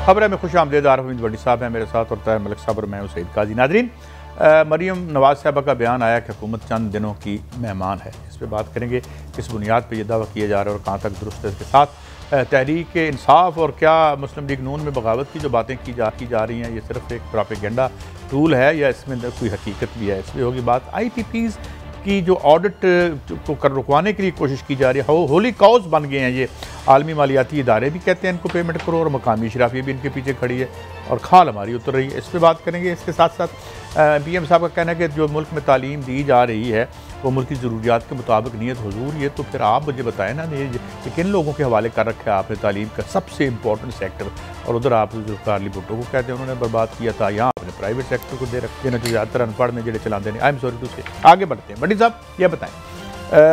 खबर है मैं खुश आमदेद आरफ बड़ी साहब हैं मेरे साथ और तैर मलिक साहब और मैं हूं सईद काजी। नाजरीन, मरीम नवाज साहबा का बयान आया कि हुकूमत चंद दिनों की मेहमान है। इस पर बात करेंगे किस बुनियाद पर यह दावा किया जा रहा है और कहाँ तक दुरुस्त है। इसके साथ तहरीक इंसाफ और क्या मुस्लिम लीग नून में बगावत की जो बातें की जा रही हैं ये सिर्फ एक प्रोपेगेंडा टूल है या इसमें कोई हकीकत भी है। इसमें होगी बात IPPs की जो ऑडिट को रुकवाने के लिए कोशिश की जा रही है। होली कॉज बन गए हैं ये आलमी मालियाती इदारे भी कहते हैं इनको पेमेंट करो और मकामी शराफिया भी इनके पीछे खड़ी है और खाल हमारी उतर रही है। इस पर बात करेंगे। इसके साथ साथ PM साहब का कहना है कि जो मुल्क में तालीम दी जा रही है वो मुल्क की ज़रूरियात के मुताबिक नहीं है। हुजूर ये तो फिर आप मुझे बताएं ना ये किन लोगों के हवाले कर रखा है आपने तालीम का सबसे इंपॉर्टेंट सेक्टर, और उधर आप जो कार्ली भुट्टो को कहते हैं उन्होंने बर्बाद किया था, यहाँ आपने प्राइवेट सेक्टर को दे रखे ना जो ज़्यादातर अनपढ़ ने जेडे चलाते हैं। आई एम सॉरी टू से आगे बढ़ते हैं। बड़ी साहब ये बताएं,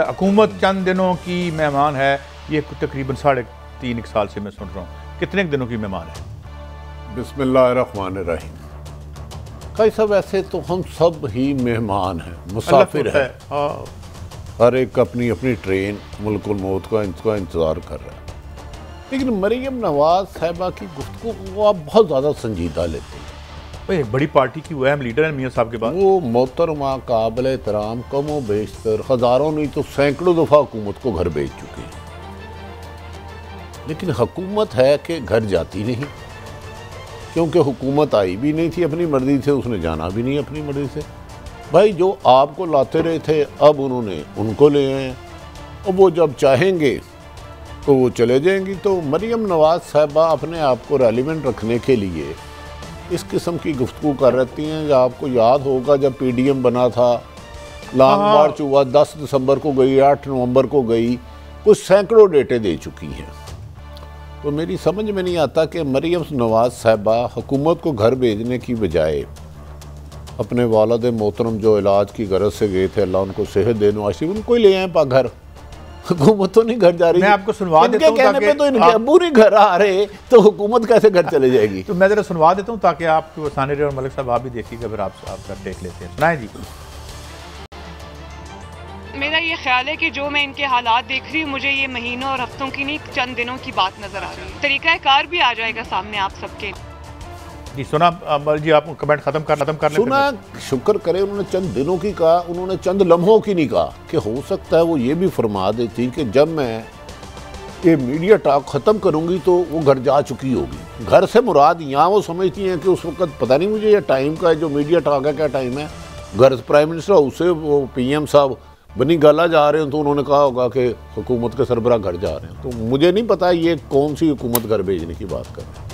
हुकूमत चंद दिनों की मेहमान है, ये तकरीबन 3.5 साल से मैं सुन रहा हूँ, कितने दिनों की मेहमान है? बिस्मिल्लाहिर्रहमानिर्रहीम। कई सब ऐसे तो हम सब ही मेहमान हैं, मुसाफिर है। हर एक अपनी अपनी ट्रेन मुल्कुल मौत का इंतज़ार कर रहा है। लेकिन मरीम नवाज साहिबा की गुफ्तगू को आप बहुत ज़्यादा संजीदा लेते हैं। एक बड़ी पार्टी की वो अहम लीडर है मियाँ साहब के बाद। वो मोहतरमा काबिल एहतराम कमो बेशतर हज़ारों नहीं तो सैकड़ों दफ़ा हुकूमत को घर भेज चुके हैं, लेकिन हुकूमत है कि घर जाती नहीं, क्योंकि हुकूमत आई भी नहीं थी अपनी मर्ज़ी से, उसने जाना भी नहीं अपनी मर्ज़ी से। भाई जो आपको लाते रहे थे अब उन्होंने उनको ले आए, और वो जब चाहेंगे तो वो चले जाएंगी। तो मरीम नवाज साहिबा अपने आप को रेलिवेंट रखने के लिए इस किस्म की गुफ्तगू कर रहती हैं। जब आपको याद होगा जब PDM बना था, लॉन्ग मार्च हुआ, 10 दिसंबर को गई, 8 नवंबर को गई, कुछ सैकड़ों डेटे दे चुकी हैं। तो मेरी समझ में नहीं आता कि मरीम नवाज साहिबा हुकूमत को घर भेजने की बजाय अपने वालिद मोहतरम जो इलाज की गरज से गए थे, अल्लाह उनको सेहत दे, नवाशी उनको ही ले आए पा घर। हुकूमत तो नहीं घर जा रही। मैं आपको सुनवा देता हूं, कहने पे तो इनके अब्बू नहीं घर आ रहे तो हुकूमत कैसे घर चले जाएगी? तो मैं जरा सुनवा देता हूँ ताकि आपको सानिर और मलिक साहब आप भी देखिएगा, फिर आपका टेक लेते हैं। सुनाएं जी। मेरा ये ख्याल है कि जो मैं इनके हालात देख रही हूँ, मुझे ये महीनों और हफ्तों की नहीं चंद दिनों की बात नजर आ रही है। तरीका कार भी आ जाएगा सामने आप सबके। जी सुना अमर जी, आप कमेंट खत्म कर सुना। शुक्र करे उन्होंने चंद दिनों की कहा, उन्होंने चंद लम्हों की नहीं कहा। कि हो सकता है वो ये भी फरमा देती कि जब मैं ये मीडिया टॉक ख़त्म करूंगी तो वो घर जा चुकी होगी। घर से मुराद यहाँ वो समझती हैं कि उस वक्त पता नहीं मुझे ये टाइम का जो मीडिया टॉक है क्या टाइम है, घर प्राइम मिनिस्टर हाउस से वो PM साहब बनी गाला जा रहे हैं तो उन्होंने कहा होगा कि हुकूमत के सरबराह घर जा रहे हैं। तो मुझे नहीं पता ये कौन सी हुकूमत घर भेजने की बात कर रहे हैं।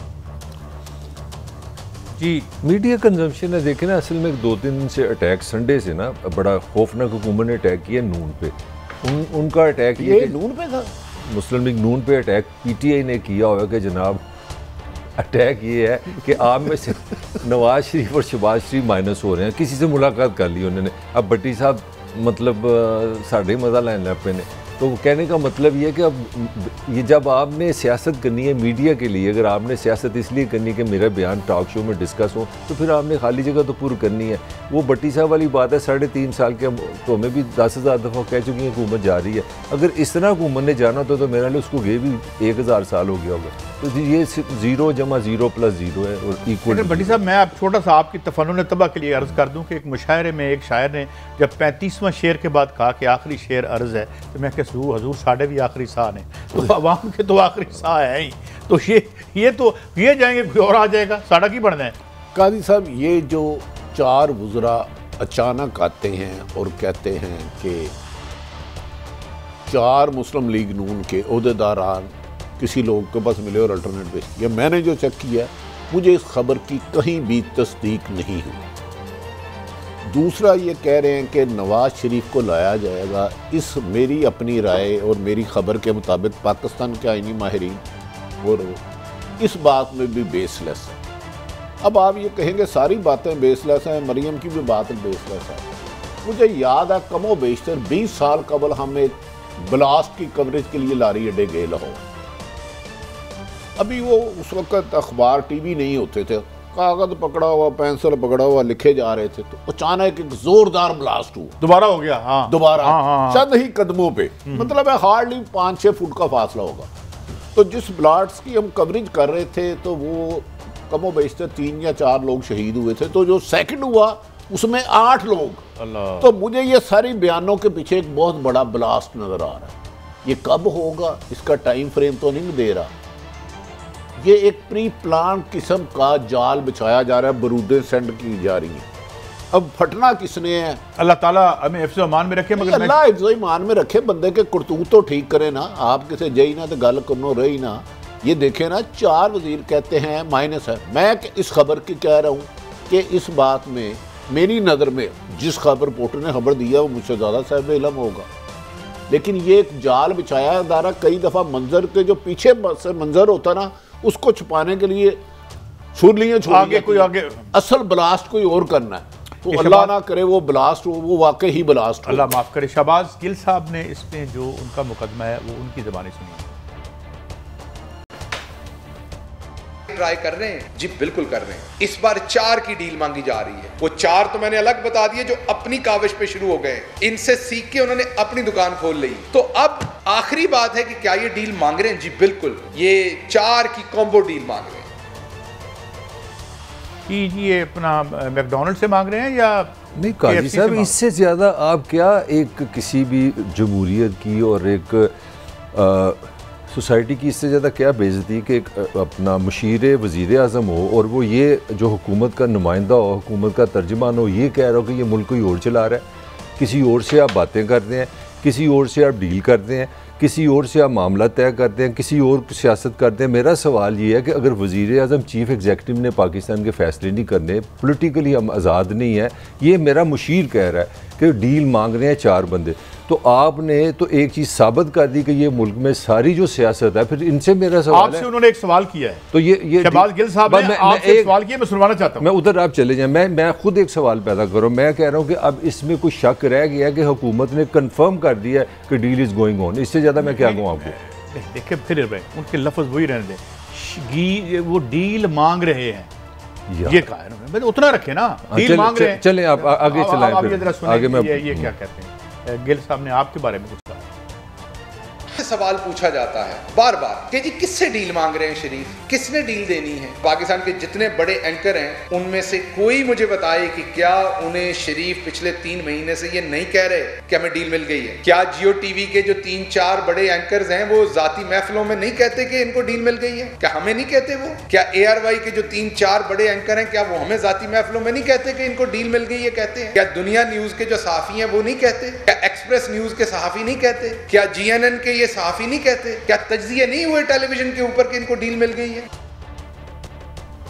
जी मीडिया कंजम्पशन है। देखें ना, असल में 2-3 दिन से अटैक संडे से ना बड़ा खौफनाक हुकूमत ने अटैक किया नून पे। उनका अटैक ये नून पे था, मुस्लिम लीग नून पे अटैक PTI ने किया हुआ कि जनाब अटैक ये है कि आप में से नवाज शरीफ और शहबाज शरीफ माइनस हो रहे हैं। किसी से मुलाकात कर ली उन्होंने, अब भट्टी साहब मतलब साढ़े मज़ा लैन लग पे ने। तो कहने का मतलब ये है कि अब ये जब आपने सियासत करनी है मीडिया के लिए, अगर आपने सियासत इसलिए करनी है कि मेरा बयान टॉक शो में डिस्कस हो, तो फिर आपने खाली जगह तो पूरी करनी है। वो भट्टी साहब वाली बात है, 3.5 साल के तो हमें भी 10,000 दफ़ा कह चुकी है हुकूमत जा रही है। अगर इस तरह हुकूमत ने जाना तो मेरे लिए उसको गए भी 1000 साल हो गया होगा। तो ये 0 + 0 + 0 है और इक्वल। भट्टी साहब मैं आप छोटा सा आपकी तफन्नुन तबाह के लिए अर्ज़ कर दूँ कि एक मुशायरे में एक शायर ने जब 35वां शेर के बाद कहा कि आखिरी शेर अर्ज़ है, तो मैं कहूँ हजूर साढ़े भी आखिरी साह ने, तो अवाम के तो आखिरी साह है ही। तो ये जाएंगे कोई और आ जाएगा, साढ़ा की बढ़ना है। काजी साहब, ये जो 4 वज़रा अचानक आते हैं और कहते हैं कि 4 मुस्लिम लीग नून के ओहदेदारान किसी लोग के पास मिले और अल्टरनेट पेश किया, मैंने जो चेक किया मुझे इस खबर की कहीं भी तस्दीक नहीं हुई। दूसरा ये कह रहे हैं कि नवाज शरीफ को लाया जाएगा। इस मेरी अपनी राय और मेरी खबर के मुताबिक पाकिस्तान के आईनी माहिरीन और इस बात में भी बेसलेस है। अब आप ये कहेंगे सारी बातें बेसलेस हैं, मरीम की भी बात बेसलेस है। मुझे याद है कमो बेशतर 20 साल कबल हम एक ब्लास्ट की कवरेज के लिए लारी अड्डे गए लाहौर। अभी वो उस वक्त अखबार TV नहीं होते थे, कागज पकड़ा हुआ पेंसिल पकड़ा हुआ लिखे जा रहे थे। तो अचानक एक जोरदार ब्लास्ट हुआ, दोबारा हो गया। हाँ दोबारा हाँ। चंद ही कदमों पे, मतलब है हार्डली 5-6 फुट का फासला होगा। तो जिस ब्लास्ट्स की हम कवरेज कर रहे थे तो वो कमो बेशतर 3 या 4 लोग शहीद हुए थे, तो जो सेकंड हुआ उसमें 8 लोग। अल्लाह। तो मुझे ये सारी बयानों के पीछे एक बहुत बड़ा ब्लास्ट नजर आ रहा है। ये कब होगा इसका टाइम फ्रेम तो नहीं दे रहा। ये एक प्री प्लान किस्म का जाल बिछाया जा रहा है, बरूदें सेंड की जा रही हैं। अब फटना किसने है? अल्लाह ताला हमें हिफ्ज़ ईमान में रखे। मगर अल्लाह हिफ्ज़ ईमान में रखे, बंदे के करतूत तो ठीक करे ना। आप किसे जई ना तो गल करनो रही ना। ये देखे ना 4 वजीर कहते हैं माइनस है। मैं इस खबर की कह रहा हूँ कि इस बात में मेरी नज़र में जिस खबर रिपोर्टर ने खबर दिया वो मुझसे ज़्यादा साहिब इल्म होगा, लेकिन ये एक जाल बिछाया जा रहा। कई दफ़ा मंजर के जो पीछे से मंजर होता ना उसको छुपाने के लिए छुरियां आगे कोई आगे असल ब्लास्ट कोई और करना है। तो अल्लाह ना करे वो ब्लास्ट हो, वो वाकई ही ब्लास्ट हो। अल्लाह माफ़ करे। शहबाज गिल साहब ने इसमें जो उनका मुकदमा है वो उनकी ज़बानी सुनी। ट्राई कर रहे हैं जी, बिल्कुल कर रहे हैं। इस बार 4 की डील मांगी जा रही है। वो 4 तो मैंने अलग बता दिए जो अपनी काविश पे शुरू हो गए, इनसे सीख के उन्होंने अपनी दुकान खोल ली। तो अब आखिरी बात है कि क्या ये डील मांग रहे हैं? जी बिल्कुल, ये 4 की कॉम्बो डील मांग रहे हैं। ये अपना मैकडोनल्ड से मांग रहे हैं या नहीं? काजी साहब, इससे ज़्यादा आप क्या एक किसी भी जमहूरियत की और एक सोसाइटी की इससे ज़्यादा क्या बेइज्जती कि एक अपना मुशीर वज़ीर आज़म हो और वो ये जो हुकूमत का नुमाइंदा हो, हुकूमत का तर्जुमान हो, ये कह रहा हो कि ये मुल्क कोई और चला रहा है। किसी और से आप बातें करते हैं, किसी और से आप डील करते हैं, किसी और से आप मामला तय करते हैं, किसी और सियासत करते हैं। मेरा सवाल ये है कि अगर वज़ीर आज़म चीफ़ एग्जीक्यूटिव ने पाकिस्तान के फ़ैसले नहीं करने, पॉलिटिकली हम आज़ाद नहीं है, ये मेरा मुशीर कह रहा है कि डील मांग रहे हैं 4 बंदे, तो आपने तो एक चीज़ साबित कर दी कि ये मुल्क में सारी जो सियासत है। फिर इनसे मेरा सवाल आपसे उन्होंने एक सवाल किया है, तो ये शहबाज गिल साहब ने आपसे एक सवाल किया, मैं सुनवाना चाहता हूं। मैं उधर आप चले जाएं, मैं खुद एक सवाल पैदा करूं। मैं कह रहा हूं कि अब इसमें कुछ शक रह गया कि हुकूमत ने कंफर्म कर दिया कि डील इज गोइंग ऑन। इससे ज़्यादा मैं क्या कहूँ आपको? देखिए फिर उनके लफ्ज़ वही रहने दें। वो डील मांग रहे हैं, ये कहा है उन्होंने, उतना रखे ना। डील मांग रहे हैं। चलें आप आगे चलाएं। आगे मैं ये क्या कहते हैं गिल साहब ने आपके बारे में कुछ कहा। सवाल पूछा जाता है बार बार कि जी किससे डील मांग रहे हैं शरीफ, किसने डील देनी है? पाकिस्तान के जितने बड़े एंकर हैं उनमें से कोई मुझे बताए कि क्या उन्हें शरीफ पिछले 3 महीने से ये नहीं कह रहे कि हमें डील मिल गई है? क्या जियो टीवी के जो 3-4 बड़े एंकर्स हैं वो जाती महफिलों में नहीं कहते कि इनको डील मिल गई है? क्या हमें नहीं कहते? वो क्या ARY के जो 3-4 बड़े एंकर हैं क्या वो हमें जाती महफिलों में नहीं कहते कि इनको डील मिल गई है? कहते हैं। क्या दुनिया न्यूज के जो सहाफी हैं वो नहीं कहते? क्या एक्सप्रेस न्यूज के सहाफी नहीं कहते? क्या GNN के ये सहाफी नहीं कहते? क्या तज्जिए नहीं हुए टेलीविजन के ऊपर कि इनको डील मिल गई है?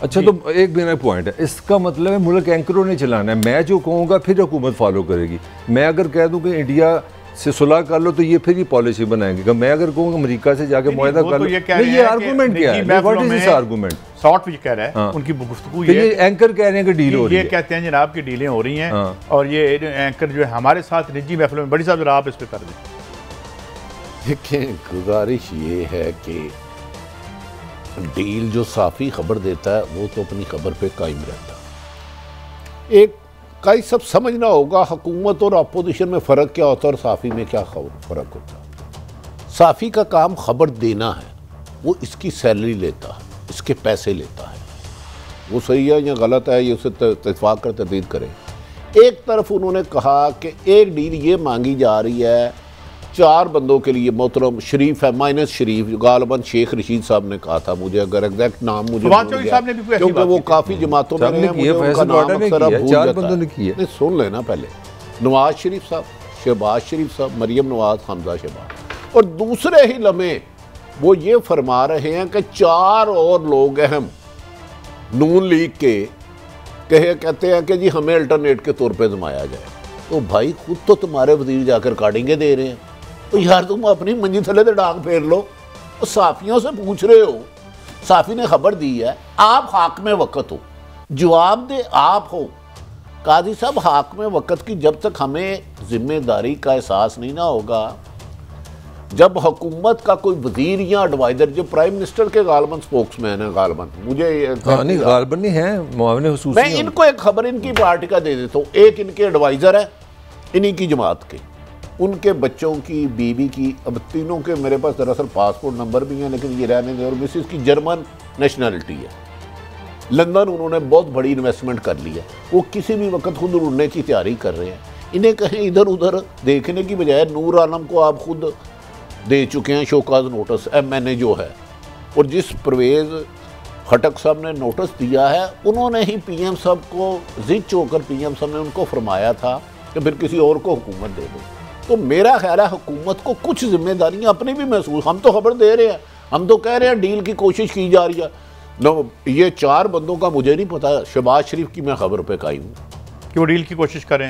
अच्छा, तो एक मेरा पॉइंट है, इसका मतलब है मुल्क एंकरों ने चलाना है। मैं जो कहूँगा फिर हुकूमत फॉलो करेगी। मैं अगर कह दूँ कि इंडिया से सुलह कर लो तो ये फिर ही पॉलिसी बनाएंगे। मैं अगर कहूँगा अमेरिका से जाके मुआहदा कर लो, ये आर्गूमेंट क्या है? What is this argument? Short भी कह रहा है। हाँ। उनकी गुफ्तगू ये एंकर कह रहे हैं कि डील हो रही है। ये कहते हैं जनाब की डीलें हो रही हैं। हाँ। और ये एंकर जो है हमारे साथ निजी महफिलों में, बड़ी साहब जरा आप इस पर कर दें। देखें, गुजारिश ये है कि डील जो साफ़ी खबर देता है वो तो अपनी खबर पे कायम रहता है। एक कई सब समझना होगा हुकूमत और अपोजिशन में फ़र्क क्या होता है और साफ़ी में क्या फ़र्क होता है। साफ़ी का काम खबर देना है, वो इसकी सैलरी लेता है, इसके पैसे लेता है। वो सही है या गलत है ये उसे इत्तेफाक कर तदीद करें। एक तरफ उन्होंने कहा कि एक डील ये मांगी जा रही है 4 बंदों के लिए, मोहतरम शरीफ है माइनस शरीफ, गालिबन शेख रशीद साहब ने कहा था, मुझे अगर एग्जैक्ट नाम मुझे क्योंकि वो काफ़ी जमातों में रहे, मुझे उनका नाम अक्सर अब भूल जाता है। सुन लेना पहले, नवाज शरीफ साहब, शहबाज शरीफ साहब, मरियम नवाज, हमजा शहबाज। और दूसरे ही लम्हे वो ये फरमा रहे हैं कि 4 और लोग अहम नून लीग के कहते हैं कि जी हमें अल्टरनेट के तौर पे जमाया जाए। तो भाई खुद तो तुम्हारे वजीर जाकर काटेंगे दे रहे हैं, तो यार तुम अपनी मंजी थले तो डांग फेर लो। तो साफियों से पूछ रहे हो, साफी ने खबर दी है, आप हाक में वक़्त हो, जवाब दे आप हो। काजी साहब, हाक में वक़्त की जब तक हमें जिम्मेदारी का एहसास नहीं ना होगा, जब हुकूमत का कोई वजीर या एडवाइजर, जो प्राइम मिनिस्टर के गालबन स्पोक्समैन है, गालबन मुझे नहीं गालबन नहीं है, मुआविन हुसूसी, मैं इनको एक खबर इनकी पार्टी का दे देता हूँ। एक इनके एडवाइजर है इन्हीं की जमात के, उनके बच्चों की, बीवी की, अब तीनों के मेरे पास दरअसल पासपोर्ट नंबर भी हैं, लेकिन ये रहने दें। और मिसिस की जर्मन नेशनैलिटी है, लंदन उन्होंने बहुत बड़ी इन्वेस्टमेंट कर ली है, वो किसी भी वक्त खुद उड़ने की तैयारी कर रहे हैं। इन्हें कहीं इधर उधर देखने की बजाय नूर आलम को आप खुद दे चुके हैं शोकाज नोटिस, MNA जो है, और जिस परवेज़ खटक साहब ने नोटिस दिया है, उन्होंने ही PM साहब को जिद होकर PM साहब ने उनको फरमाया था कि फिर किसी और को हुकूमत दे दो। तो मेरा ख्याल है हुकूमत को कुछ जिम्मेदारियां अपनी भी महसूस, हम तो खबर दे रहे हैं, हम तो कह रहे हैं डील की कोशिश की जा रही है। नो, ये 4 बंदों का मुझे नहीं पता, शहबाज शरीफ की मैं खबर पे कायम हूँ कि वो डील की कोशिश कर रहे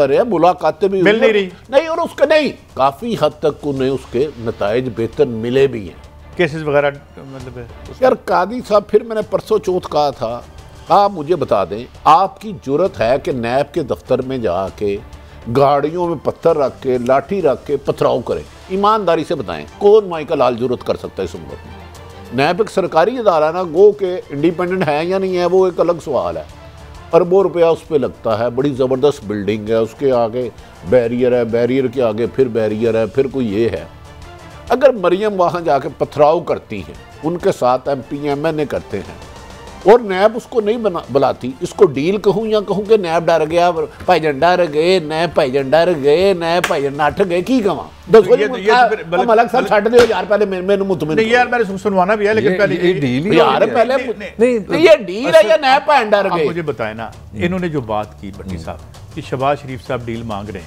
हैं, मुलाकातें भी मिल नहीं रही, नहीं, और उसके नहीं, काफ़ी हद तक उन्हें उसके नताइज बेहतर मिले भी हैं, केसेस वगैरह। मतलब यार कादी साहब, फिर मैंने परसों चौथ कहा था, आप मुझे बता दें, आपकी जुर्रत है कि नैब के दफ्तर में जाके गाड़ियों में पत्थर रख के, लाठी रख के पथराव करें? ईमानदारी से बताएं, कौन माइकल लाल जुर्रत कर सकता है इस उम्र में? नैब एक सरकारी इदारा ना, गो के इंडिपेंडेंट है या नहीं है वो एक अलग सवाल है। अरबों रुपया उस पर लगता है, बड़ी ज़बरदस्त बिल्डिंग है, उसके आगे बैरियर है, बैरियर के आगे फिर बैरियर है, फिर कोई ये है। अगर मरियम वहाँ जाके पथराव करती हैं, उनके साथ MP MNA करते हैं, और नैब उसको नहीं बुलाती, इसको डील कहूँ या कहूँ कि नैब डर गया, भाईजान डर गए, नैब भाईजान डर गए, नैब भाईजान नठ गए, की कहां दसो मलक साहब छड़ दो यार, पहले मैंने मुतमिन नहीं यार, मैंने सुनवाना भी है, लेकिन पहले ये डील यार पहले नहीं, ये डील है या नैब भाईजान डर गए? मुझे बताएं ना, इन्होंने जो बात की भट्टी साहब कि शहबाज शरीफ साहब डील मांग रहे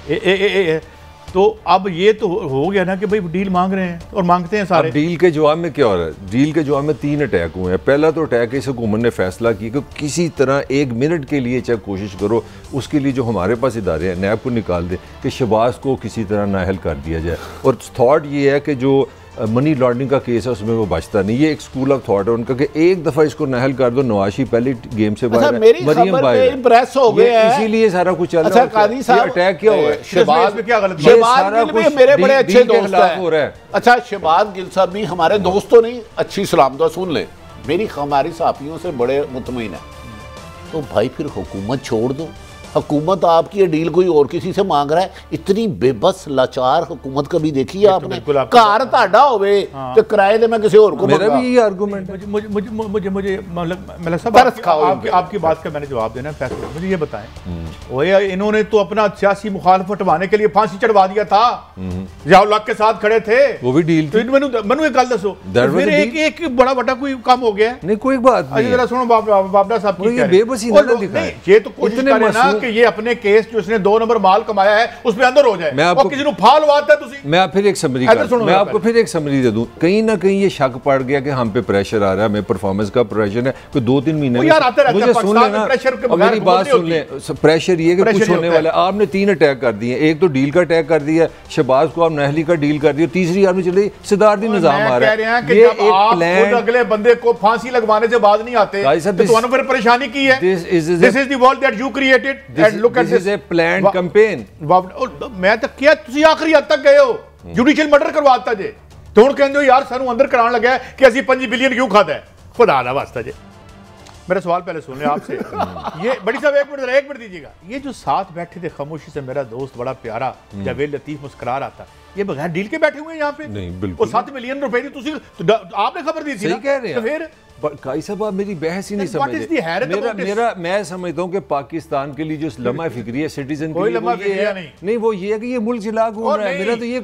हैं, तो अब ये तो हो गया ना कि भाई डील मांग रहे हैं और मांगते हैं सारे। डील के जवाब में क्या हो रहा है? डील के जवाब में 3 अटैक हुए हैं। पहला तो अटैक इस हुकूमत ने फैसला किया कि किसी तरह 1 मिनट के लिए चाहे कोशिश करो, उसके लिए जो हमारे पास इदारे हैं नैब को निकाल दे कि शहबाज को किसी तरह नाअहल कर दिया जाए। और थॉट ये है कि जो मनी लॉन्ड्रिंग का केस है उसमें वो बचता नहीं। ये एक स्कूल ऑफ थॉट है उनका कि एक दफा इसको नाअहल कर दो। नवाशी पहले गेम से बाहर है, मरियम बाहर इंप्रेस हो गए हैं, इसीलिए सारा कुछ चल रहा है। अच्छा कादी साहब, अटैक क्या हुआ है? शहबाज में क्या गलत? शहबाज गिल भी मेरे बड़े अच्छे दोस्त हैं। अच्छा शहबाज गिल साहब भी हमारे दोस्त तो नहीं, अच्छी सलाम दुआ सुन लें, मेरी हमारी साथियों से बड़े मुतमईन है। तो भाई फिर हुकूमत छोड़ दो, हुकूमत आपकी ये डील कोई और किसी से मांग रहा है। इतनी बेबस लाचार हुकूमत कभी देखी है आपने? कार ताड़ा होवे तो किराए दे मैं किसी और को, मेरा भी यही आर्गुमेंट है। मुझे मतलब सब आपकी बात का मैंने जवाब देना है। मुझे ये बताएं, इन्होंने तो अपना सियासी मुखालफत हटवाने के लिए फांसी चढ़वा दिया था, जियाउल हक के साथ खड़े थे, वो भी डील थी। मैंने एक गल दसो, फिर एक बड़ा बड़ा कोई काम हो गया नहीं? कोई बात नहीं। जरा सुनो बाबरा साहब की बेबसी ये तो कोशिश करें ना कि ये अपने केस जो इसने 2 नंबर माल कमाया है उस पे अंदर हो जाए। मैं आपको किसी फाल वाता है मैं फिर एक समरी मैं आपको फिर एक समरी दे दूं। कहीं ना कहीं ये शक पड़ गया कि हम पे प्रेशर आ रहा है, हमें परफॉर्मेंस का प्रेशर है। कोई 2-3 महीने मुझे सुन लेना, मेरी बात सुन ले। प्रेशर ये कि कुछ होने वाला है। आपने 3 अटैक कर दिए, एक तो डील का अटैक कर दिया, शहबाज को आप नाअहली का डील कर दिया, तीसरी आपने चली सिद्धार्थ निजाम आ रहा है। ये एक प्लान, अगले बंदे को फांसी लगवाने से बात नहीं आते तो फिर परेशानी की है। This is the world that you created and look at this plan campaign. मैं तो क्या तुसी आखिरी हद तक गए हो, जुडिशियल मर्डर करवाता जे तो हुण कहंदे हो यार सानू अंदर कराने लगा है कि असि 5 बिलियन क्यों खाता है? खुदा दा वास्ता जे मेरा सवाल पहले सुन ले आपसे। ये बड़ी साहब एक मिनट दीजिएगा। ये जो साथ बैठे थे खामोशी से, मेरा दोस्त बड़ा प्यारा जावेद लतीफ मुस्कुरा रहा था, ये बगैर डील के बैठे हुए हैं यहाँ पे? नहीं बिल्कुल। 7 मिलियन रुपए दी आपने खबर दी थी, सही कह रहे हैं। तो फिर काई साहब आप मेरी बहस ही नहीं समझे। मैं समझता हूँ कि पाकिस्तान के लिए जो लम्हा फिक्री है सिटीजन के लिए वो ये है नहीं, वो ये है कि ये मुल्क चला घूम रहा है। मेरा तो ये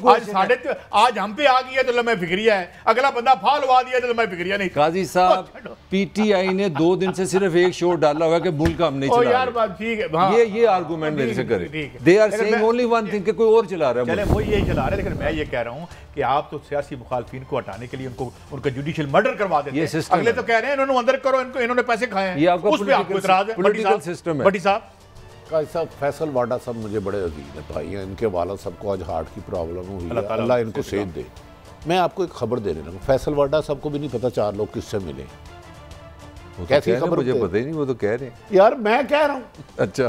आज हम पे आ गई है तो लम्हा फिक्रिया है, अगला बंदा फाल हुआ दिया तो लम्हा फिक्रिया नहीं। काजी साहब PTI ने 2 दिन से सिर्फ एक शो डाला हुआ कि मुल्क हम नहीं चला यार, बात ठीक है। ये आर्गुमेंट मेरे से करे। They are saying only one thing कि कोई और चला रहा है। चले वो यही चला रहा है, लेकिन मैं ये कह रहा हूँ कि आप तो सियासी मुखालफिन को हटाने के लिए उनका जुडिशियल मर्डर करवा देते हैं। अगले तो कह रहे हैं इन्होंने अंदर करो, इन्होंने पैसे खाए हैं। ये आपका उस पे आपको इतराज है? पॉलिटिकल सिस्टम है। भट्टी साहब फैसल वाडा साहब मुझे बड़े अजीज है भाई हैं। इनके वालिद साहब को आज हार्ट की प्रॉब्लम हुई है, अल्लाह इनको सेहत दे। मैं आपको एक खबर देने लगा, फैसल वाडा साहब को भी नहीं पता 4 लोग किससे मिले। कैसी खबर? मुझे पता ही नहीं, वो तो कह रहे हैं। यार मैं कह रहा हूँ अच्छा,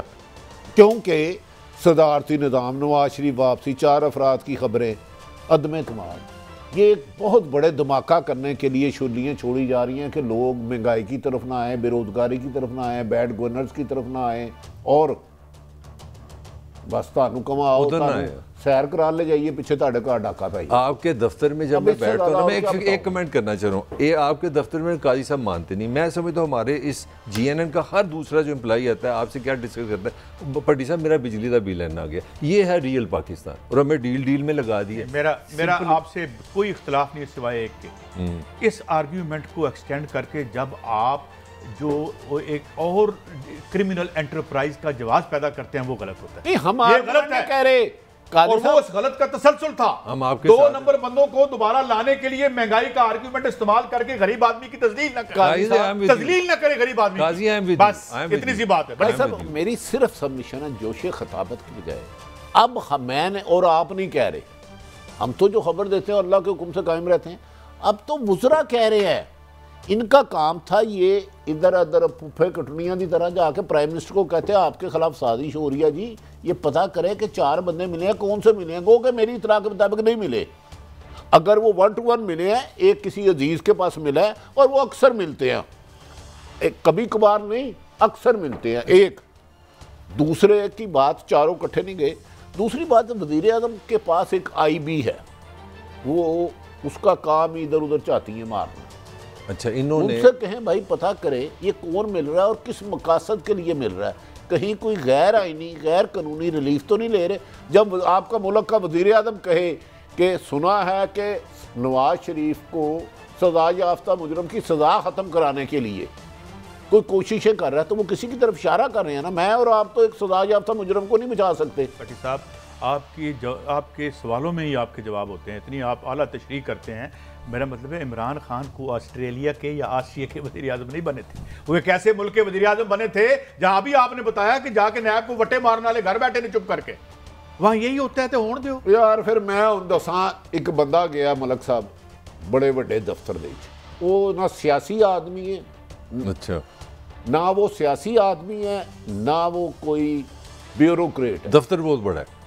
क्योंकि सदारती निज़ाम, नवाज शरीफ वापसी, 4 अफराद की खबरें, अदम कमाल। ये एक बहुत बड़े धमाका करने के लिए शुलियाँ छोड़ी जा रही हैं कि लोग महंगाई की तरफ ना आए, बेरोजगारी की तरफ ना आए, बैड गवर्नर्स की तरफ ना आए। और बस ਤੁਹਾਨੂੰ ਕਮਾਓ उधर ना ਤੁਹਾਨੂੰ आया। सैर करा ले जाइए पीछे ਤੁਹਾਡੇ ਘਰ डाका पाई आपके दफ्तर में जब अब मैं इससे बैठता हूँ ज़्यादा ना, मैं और क्या एक बताऊं? कमेंट करना चाह रहा हूँ। ये आपके दफ्तर में काजी साहब मानते नहीं। मैं समझता हूँ हमारे इस GNN का हर दूसरा जो एम्प्लॉई आता है आपसे क्या डिस्कस करता है, पट्टी साहब मेरा बिजली का बिल आ गया। ये है रियल पाकिस्तान, और हमें डील में लगा दिए। मेरा आपसे कोई इख्तलाफ नहीं सिवाय एक के, इस आर्ग्यूमेंट को एक्सटेंड करके जब आप जो एक और क्रिमिनल एंटरप्राइज का जवाब पैदा करते हैं वो गलत होता है। नहीं हम ये आप गलत है। कह रहे काजी और वो साहब उस गलत का तसलसल था। हम आपके दो साथ नंबर बंदों को दोबारा लाने के लिए महंगाई का आर्ग्यूमेंट इस्तेमाल करके गरीब आदमी की तजलील न काजी करे, साहब, I'm with you। तजलील न करे गरीब आदमी काजी, की। I'm with you। बस I'm with इतनी you। सी बात है। भाई I'm साहब with you। मेरी सिर्फ सबमिशन है जोशे खताबत की बजाय अब मैंने और आप नहीं कह रहे, हम तो जो खबर देते हैं अल्लाह के हुक्म से कायम रहते हैं। अब तो वुज़रा कह रहे हैं इनका काम था ये इधर उधर फुफे कटनियां की तरह जाके प्राइम मिनिस्टर को कहते हैं आपके खिलाफ साजिश हो रही है जी, ये पता करें कि 4 बंदे मिले हैं, कौन से मिले हैं, गो कि मेरी इतला के मुताबिक नहीं मिले। अगर वो 1 to 1 मिले हैं, एक किसी अजीज के पास मिला है, और वो अक्सर मिलते हैं, एक कभी कभार नहीं अक्सर मिलते हैं। एक दूसरे की बात चारों इकट्ठे नहीं गए। दूसरी बात वजीर आज़म के पास एक IB है, वो उसका काम ही इधर उधर चाहती है मारना। अच्छा, इन्होंने उनसे कहें भाई पता करें ये कौन मिल रहा है और किस मकासद के लिए मिल रहा है, कहीं कोई गैर आईनी गैर कानूनी रिलीफ तो नहीं ले रहे। जब आपका मुल्क का वजीर आज़म कहे कि सुना है कि नवाज शरीफ को सजा याफ्ता मुजरम की सज़ा ख़त्म कराने के लिए कोई कोशिशें कर रहा है, तो वो किसी की तरफ इशारा कर रहे हैं ना। मैं और आप तो एक सजा याफ्ता मुजरम को नहीं बचा सकते। भट्टी साहब आपके सवालों में ही आपके जवाब होते हैं, इतनी आप आला तशरीह करते हैं। मेरा मतलब है इमरान खान को ऑस्ट्रेलिया के या आसिया के वज़ीर आज़म नहीं बने थे, वो एक ऐसे मुल्क के वज़ीर आज़म बने थे जहां भी आपने बताया कि जाके नैब को वट्टे मारने वाले घर बैठे ने चुप करके, वहां यही होता है। तो होने दो यार फिर मैं दसा एक बंदा गया मलक साहब बड़े बड़े दफ्तर दे, वो ना सियासी आदमी है, अच्छा ना वो सियासी आदमी है, ना वो कोई ब्यूरोक्रेट है, दफ्तर बहुत बड़ा है।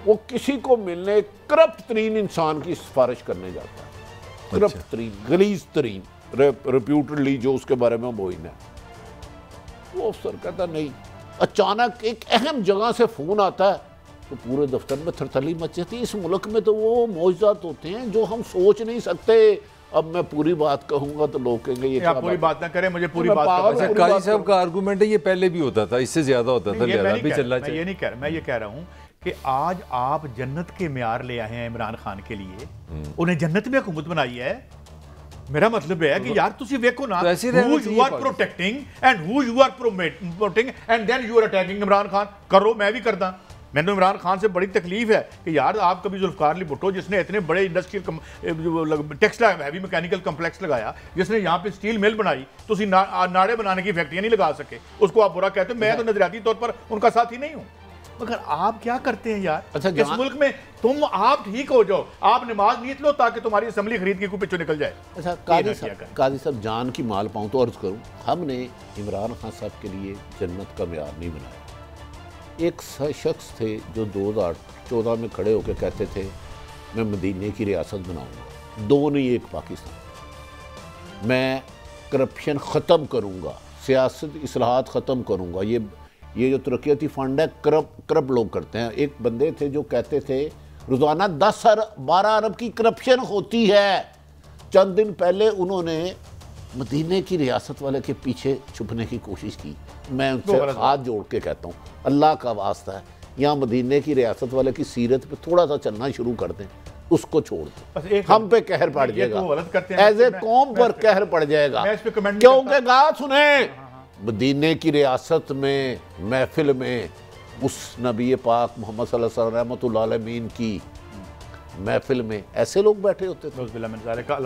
वो किसी को मिलने करप्ट तरीन इंसान की सिफारिश करने जाता है, करप्ट तरीन गलीज तरीन रिप्यूटेडली जो उसके बारे में बोइन है। वो अफसर कहता नहीं, अचानक एक अहम जगह से फोन आता है तो पूरे दफ्तर में थरथली मच जाती है। इस मुल्क में तो वो मौजूदात होते हैं जो हम सोच नहीं सकते। अब मैं पूरी बात कहूंगा तो लोग कहेंगे ये आप पूरी बात ना करें, मुझे पूरी मैं बात पागल करना है। पूरी काजी बात साहब का आर्गूमेंट है ये पहले भी होता था, इससे ज्यादा होता था, नहीं, ये मैं लिहाजा नहीं भी कह चलना रहा, मैं चाहिए। ये नहीं कह रहा, मैं ये कह रहा हूँ कि आज आप जन्नत के म्यार ले आए हैं इमरान खान के लिए, उन्हें जन्नत में हुकूमत बनाई है। मेरा मतलब है कि यार तुसी देखो ना, तो ऐसे ही रहना who चाहिए you are Pakistan. protecting and who you are promoting and then you are attacking Imran Khan. करो, मैं भी करता। मैंने इमरान खान से बड़ी तकलीफ है कि यार आप कभी जुल्फकार अली भुट्टो जिसने इतने बड़े industrial textile heavy mechanical complex लगाया, जिसने यहाँ पे स्टील मिल बनाई, तो उसी नाड़े बनाने की फैक्ट्रियाँ नहीं लगा सके, उसको आप बुरा कहते हो। मैं तो नजरियाती तौर पर उनका साथी नहीं हूँ, मगर आप क्या करते हैं यार। अच्छा, इस मुल्क में आप ठीक हो जाओ, आप नमाज नीत लो ताकि तुम्हारी असम्बली खरीद के पिछू निकल जाए। अच्छा काजी साहब जान की माल पाऊँ तो अर्ज करूँ, हमने इमरान खान साहब के लिए जन्नत का म्यार नहीं बनाया। एक शख्स थे जो 2014 में खड़े होकर कहते थे मैं मदीने की रियासत बनाऊंगा, 2 नहीं 1 पाकिस्तान, मैं करप्शन ख़त्म करूंगा, सियासत इस्लाहात ख़त्म करूंगा। ये जो तरक्याती फ़ंड है करप्ट लोग करते हैं। एक बंदे थे जो कहते थे रोज़ाना 10-12 अरब की करप्शन होती है। चंद दिन पहले उन्होंने मदीने की रियासत वाले के पीछे छुपने की कोशिश की। मैं उनसे हाथ जोड़ के कहता हूँ अल्लाह का वास्ता है, यहाँ मदीने की रियासत वाले की सीरत पे थोड़ा सा चलना शुरू कर दें, उसको छोड़ दें, हम पे कहर पड़ जाएगा, एज ए कौम पर कहर पड़ जाएगा। क्योंकि बात सुने, मदीने की रियासत में महफिल में उस नबी पाक मोहम्मद सल्लल्लाहु अलैहि वसल्लम रहमतुल्लाह अलैहि की महफिल में ऐसे लोग बैठे होते थे।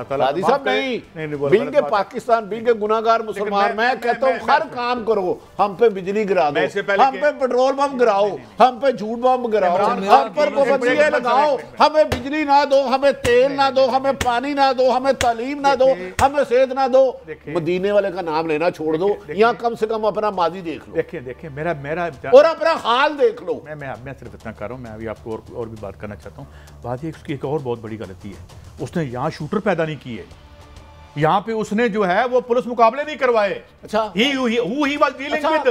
कादी साहब नहीं, बींग के पाकिस्तान, बींग के गुनाहगार मुसलमान, मैं कहता हूँ हर काम करो, हम पे बिजली गिरा दो, हम पे पेट्रोल बम गिराओ, हम पे झूठ बम गिराओ, हम पर पाबंदियां लगाओ, हमें बिजली ना दो, हमें तेल ना दो, हमें पानी ना दो, हमें तालीम ना दो, हमें सेहत ना दो। मदीने वाले का नाम लेना छोड़ दो, यहाँ कम से कम अपना माजी देख लो, देखिए मेरा और अपना हाल देख लो। मैं सिर्फ इतना कर रहा हूँ, मैं अभी आपको और भी बात करना चाहता हूँ। बात उसकी एक और बहुत बड़ी गलती है, उसने यहाँ शूटर पैदा नहीं किए, यहाँ पे उसने जो है वो पुलिस मुकाबले नहीं करवाए। अच्छा, he was dealing with।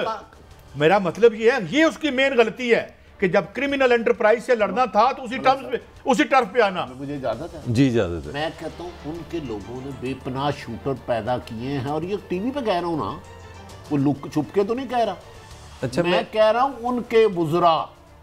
मेरा मतलब ये है, ये उसकी मेन गलती है कि जब क्रिमिनल एंटरप्राइज से लड़ना था तो उसी टर्फ पे आना। मुझे इजाजत है जी, इजाजत है। मैं कहता हूँ उनके लोगों ने बेपनाह शूटर पैदा किए हैं, और ये टीवी पे कह रहा हूँ ना, वो लुक छुप के तो नहीं कह रहा। अच्छा, मैं कह रहा हूँ उनके बुजुरा,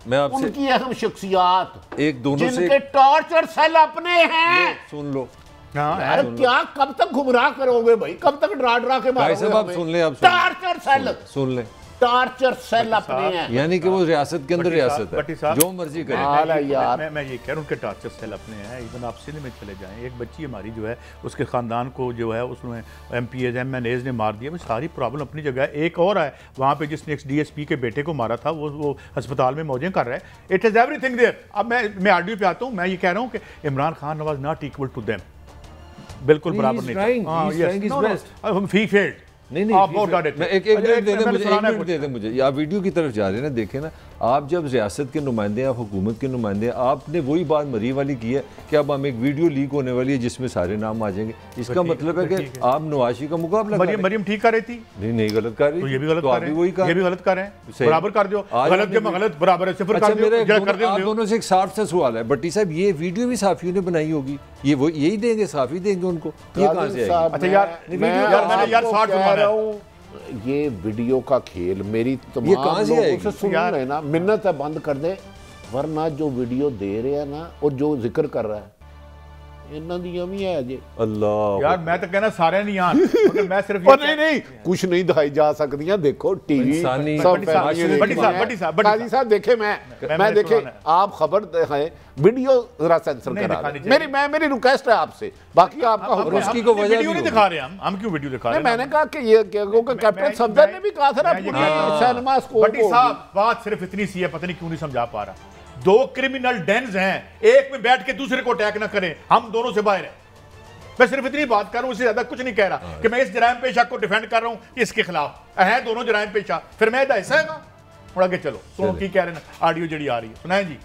मैं आपसे उनकी अहम शख्सियात, एक दोनों से जिनके टॉर्चर सेल अपने हैं। सुन लो। यार क्या कब तक गुमराह करोगे भाई, कब तक डरा के मारोगे? साहब आप सुन लें, आप टॉर्चर सेल, सुन लें, टॉर्चर सेल अपने हैं, यानी कि वो रियासत के अंदर रियासत है, जो मर्जी करे यार। मैं ये कह रहा हूँ उनके टॉर्चर सेल अपने हैं। इवन आप सिंध में चले जाएं, एक बच्ची हमारी जो है उसके ख़ानदान को जो है उसमें MPs MNAs ने मार दिया। वो सारी प्रॉब्लम अपनी जगह है। एक और है वहाँ पे जिसने DSP के बेटे को मारा था, वो अस्पताल में मौजें कर रहा है। It is everything there. अब मैं आरडीओ पे आता हूँ। मैं ये कह रहा हूँ कि Imran Khan was not equal to them, बिल्कुल बराबर नहीं। He failed. नहीं, मैं एक मिनट दे दें मुझे। आप वीडियो की तरफ जा रहे हैं ना, देखें ना, आप जब रियासत के नुमाइंदे हैं, हुकूमत के नुमाइंदे हैं, आपने वही बात मरी वाली की है कि अब हम एक वीडियो लीक होने वाली है जिसमें सारे नाम आ जाएंगे। इसका मतलब है कि आप नवाशी का मुकाबला। मरियम ठीक कर रही थी? नहीं गलत कर रही, तो ये भी गलत कर रहे हैं, वही कर, ये भी गलत कर रहे हैं। बराबर कर दो, गलत जब गलत बराबर है, सिफर कर दो। आप दोनों से एक साफ सा सवाल है, भट्टी साहब, ये वीडियो भी साफियों ने बनाई होगी, ये वो यही देंगे, साफी देंगे उनको, ये कहां से आएगी? अच्छा यार, मैंने यार 60 कह रहा हूं, ये वीडियो का खेल मेरी तमाम लोगों से सुन रहे हैं ना, मिन्नत है बंद कर दे, वरना जो वीडियो दे रहे हैं ना और जो जिक्र कर रहा है इन्ना दिया भी है जी। अल्लाह यार, मैं तो कहना सारे नहीं यार, मगर मैं सिर्फ नहीं कुछ नहीं दिखाई जा सकती। देखो टीवी काजी साहब देखे, मैं देखे, आप खबर है, वीडियो जरा सेंसर करा मेरी मेरी रिक्वेस्ट है आपसे। बाकी आपका उसकी को वजह नहीं दिखा रहे हम क्यों वीडियो दिखा रहे हैं? मैंने कहा कि ये कैप्टन सफदर ने भी कहा था ना, सिनेमा स्कोप। बात सिर्फ इतनी सी है, पता नहीं क्यों नहीं समझा पा रहा। दो क्रिमिनल डेंस हैं, एक में बैठ के दूसरे को अटैक ना करें, हम दोनों से बाहर हैं। मैं सिर्फ इतनी बात कर रहा हूं, इससे ज्यादा कुछ नहीं कह रहा कि मैं इस जराइम पेशा को डिफेंड कर रहा हूं, इसके खिलाफ है दोनों जराइम पेशा। फिर मैं ऐसा है और आगे चलो सुनो की कह रहे हैं, ऑडियो जड़ी आ रही है, सुनाए जी।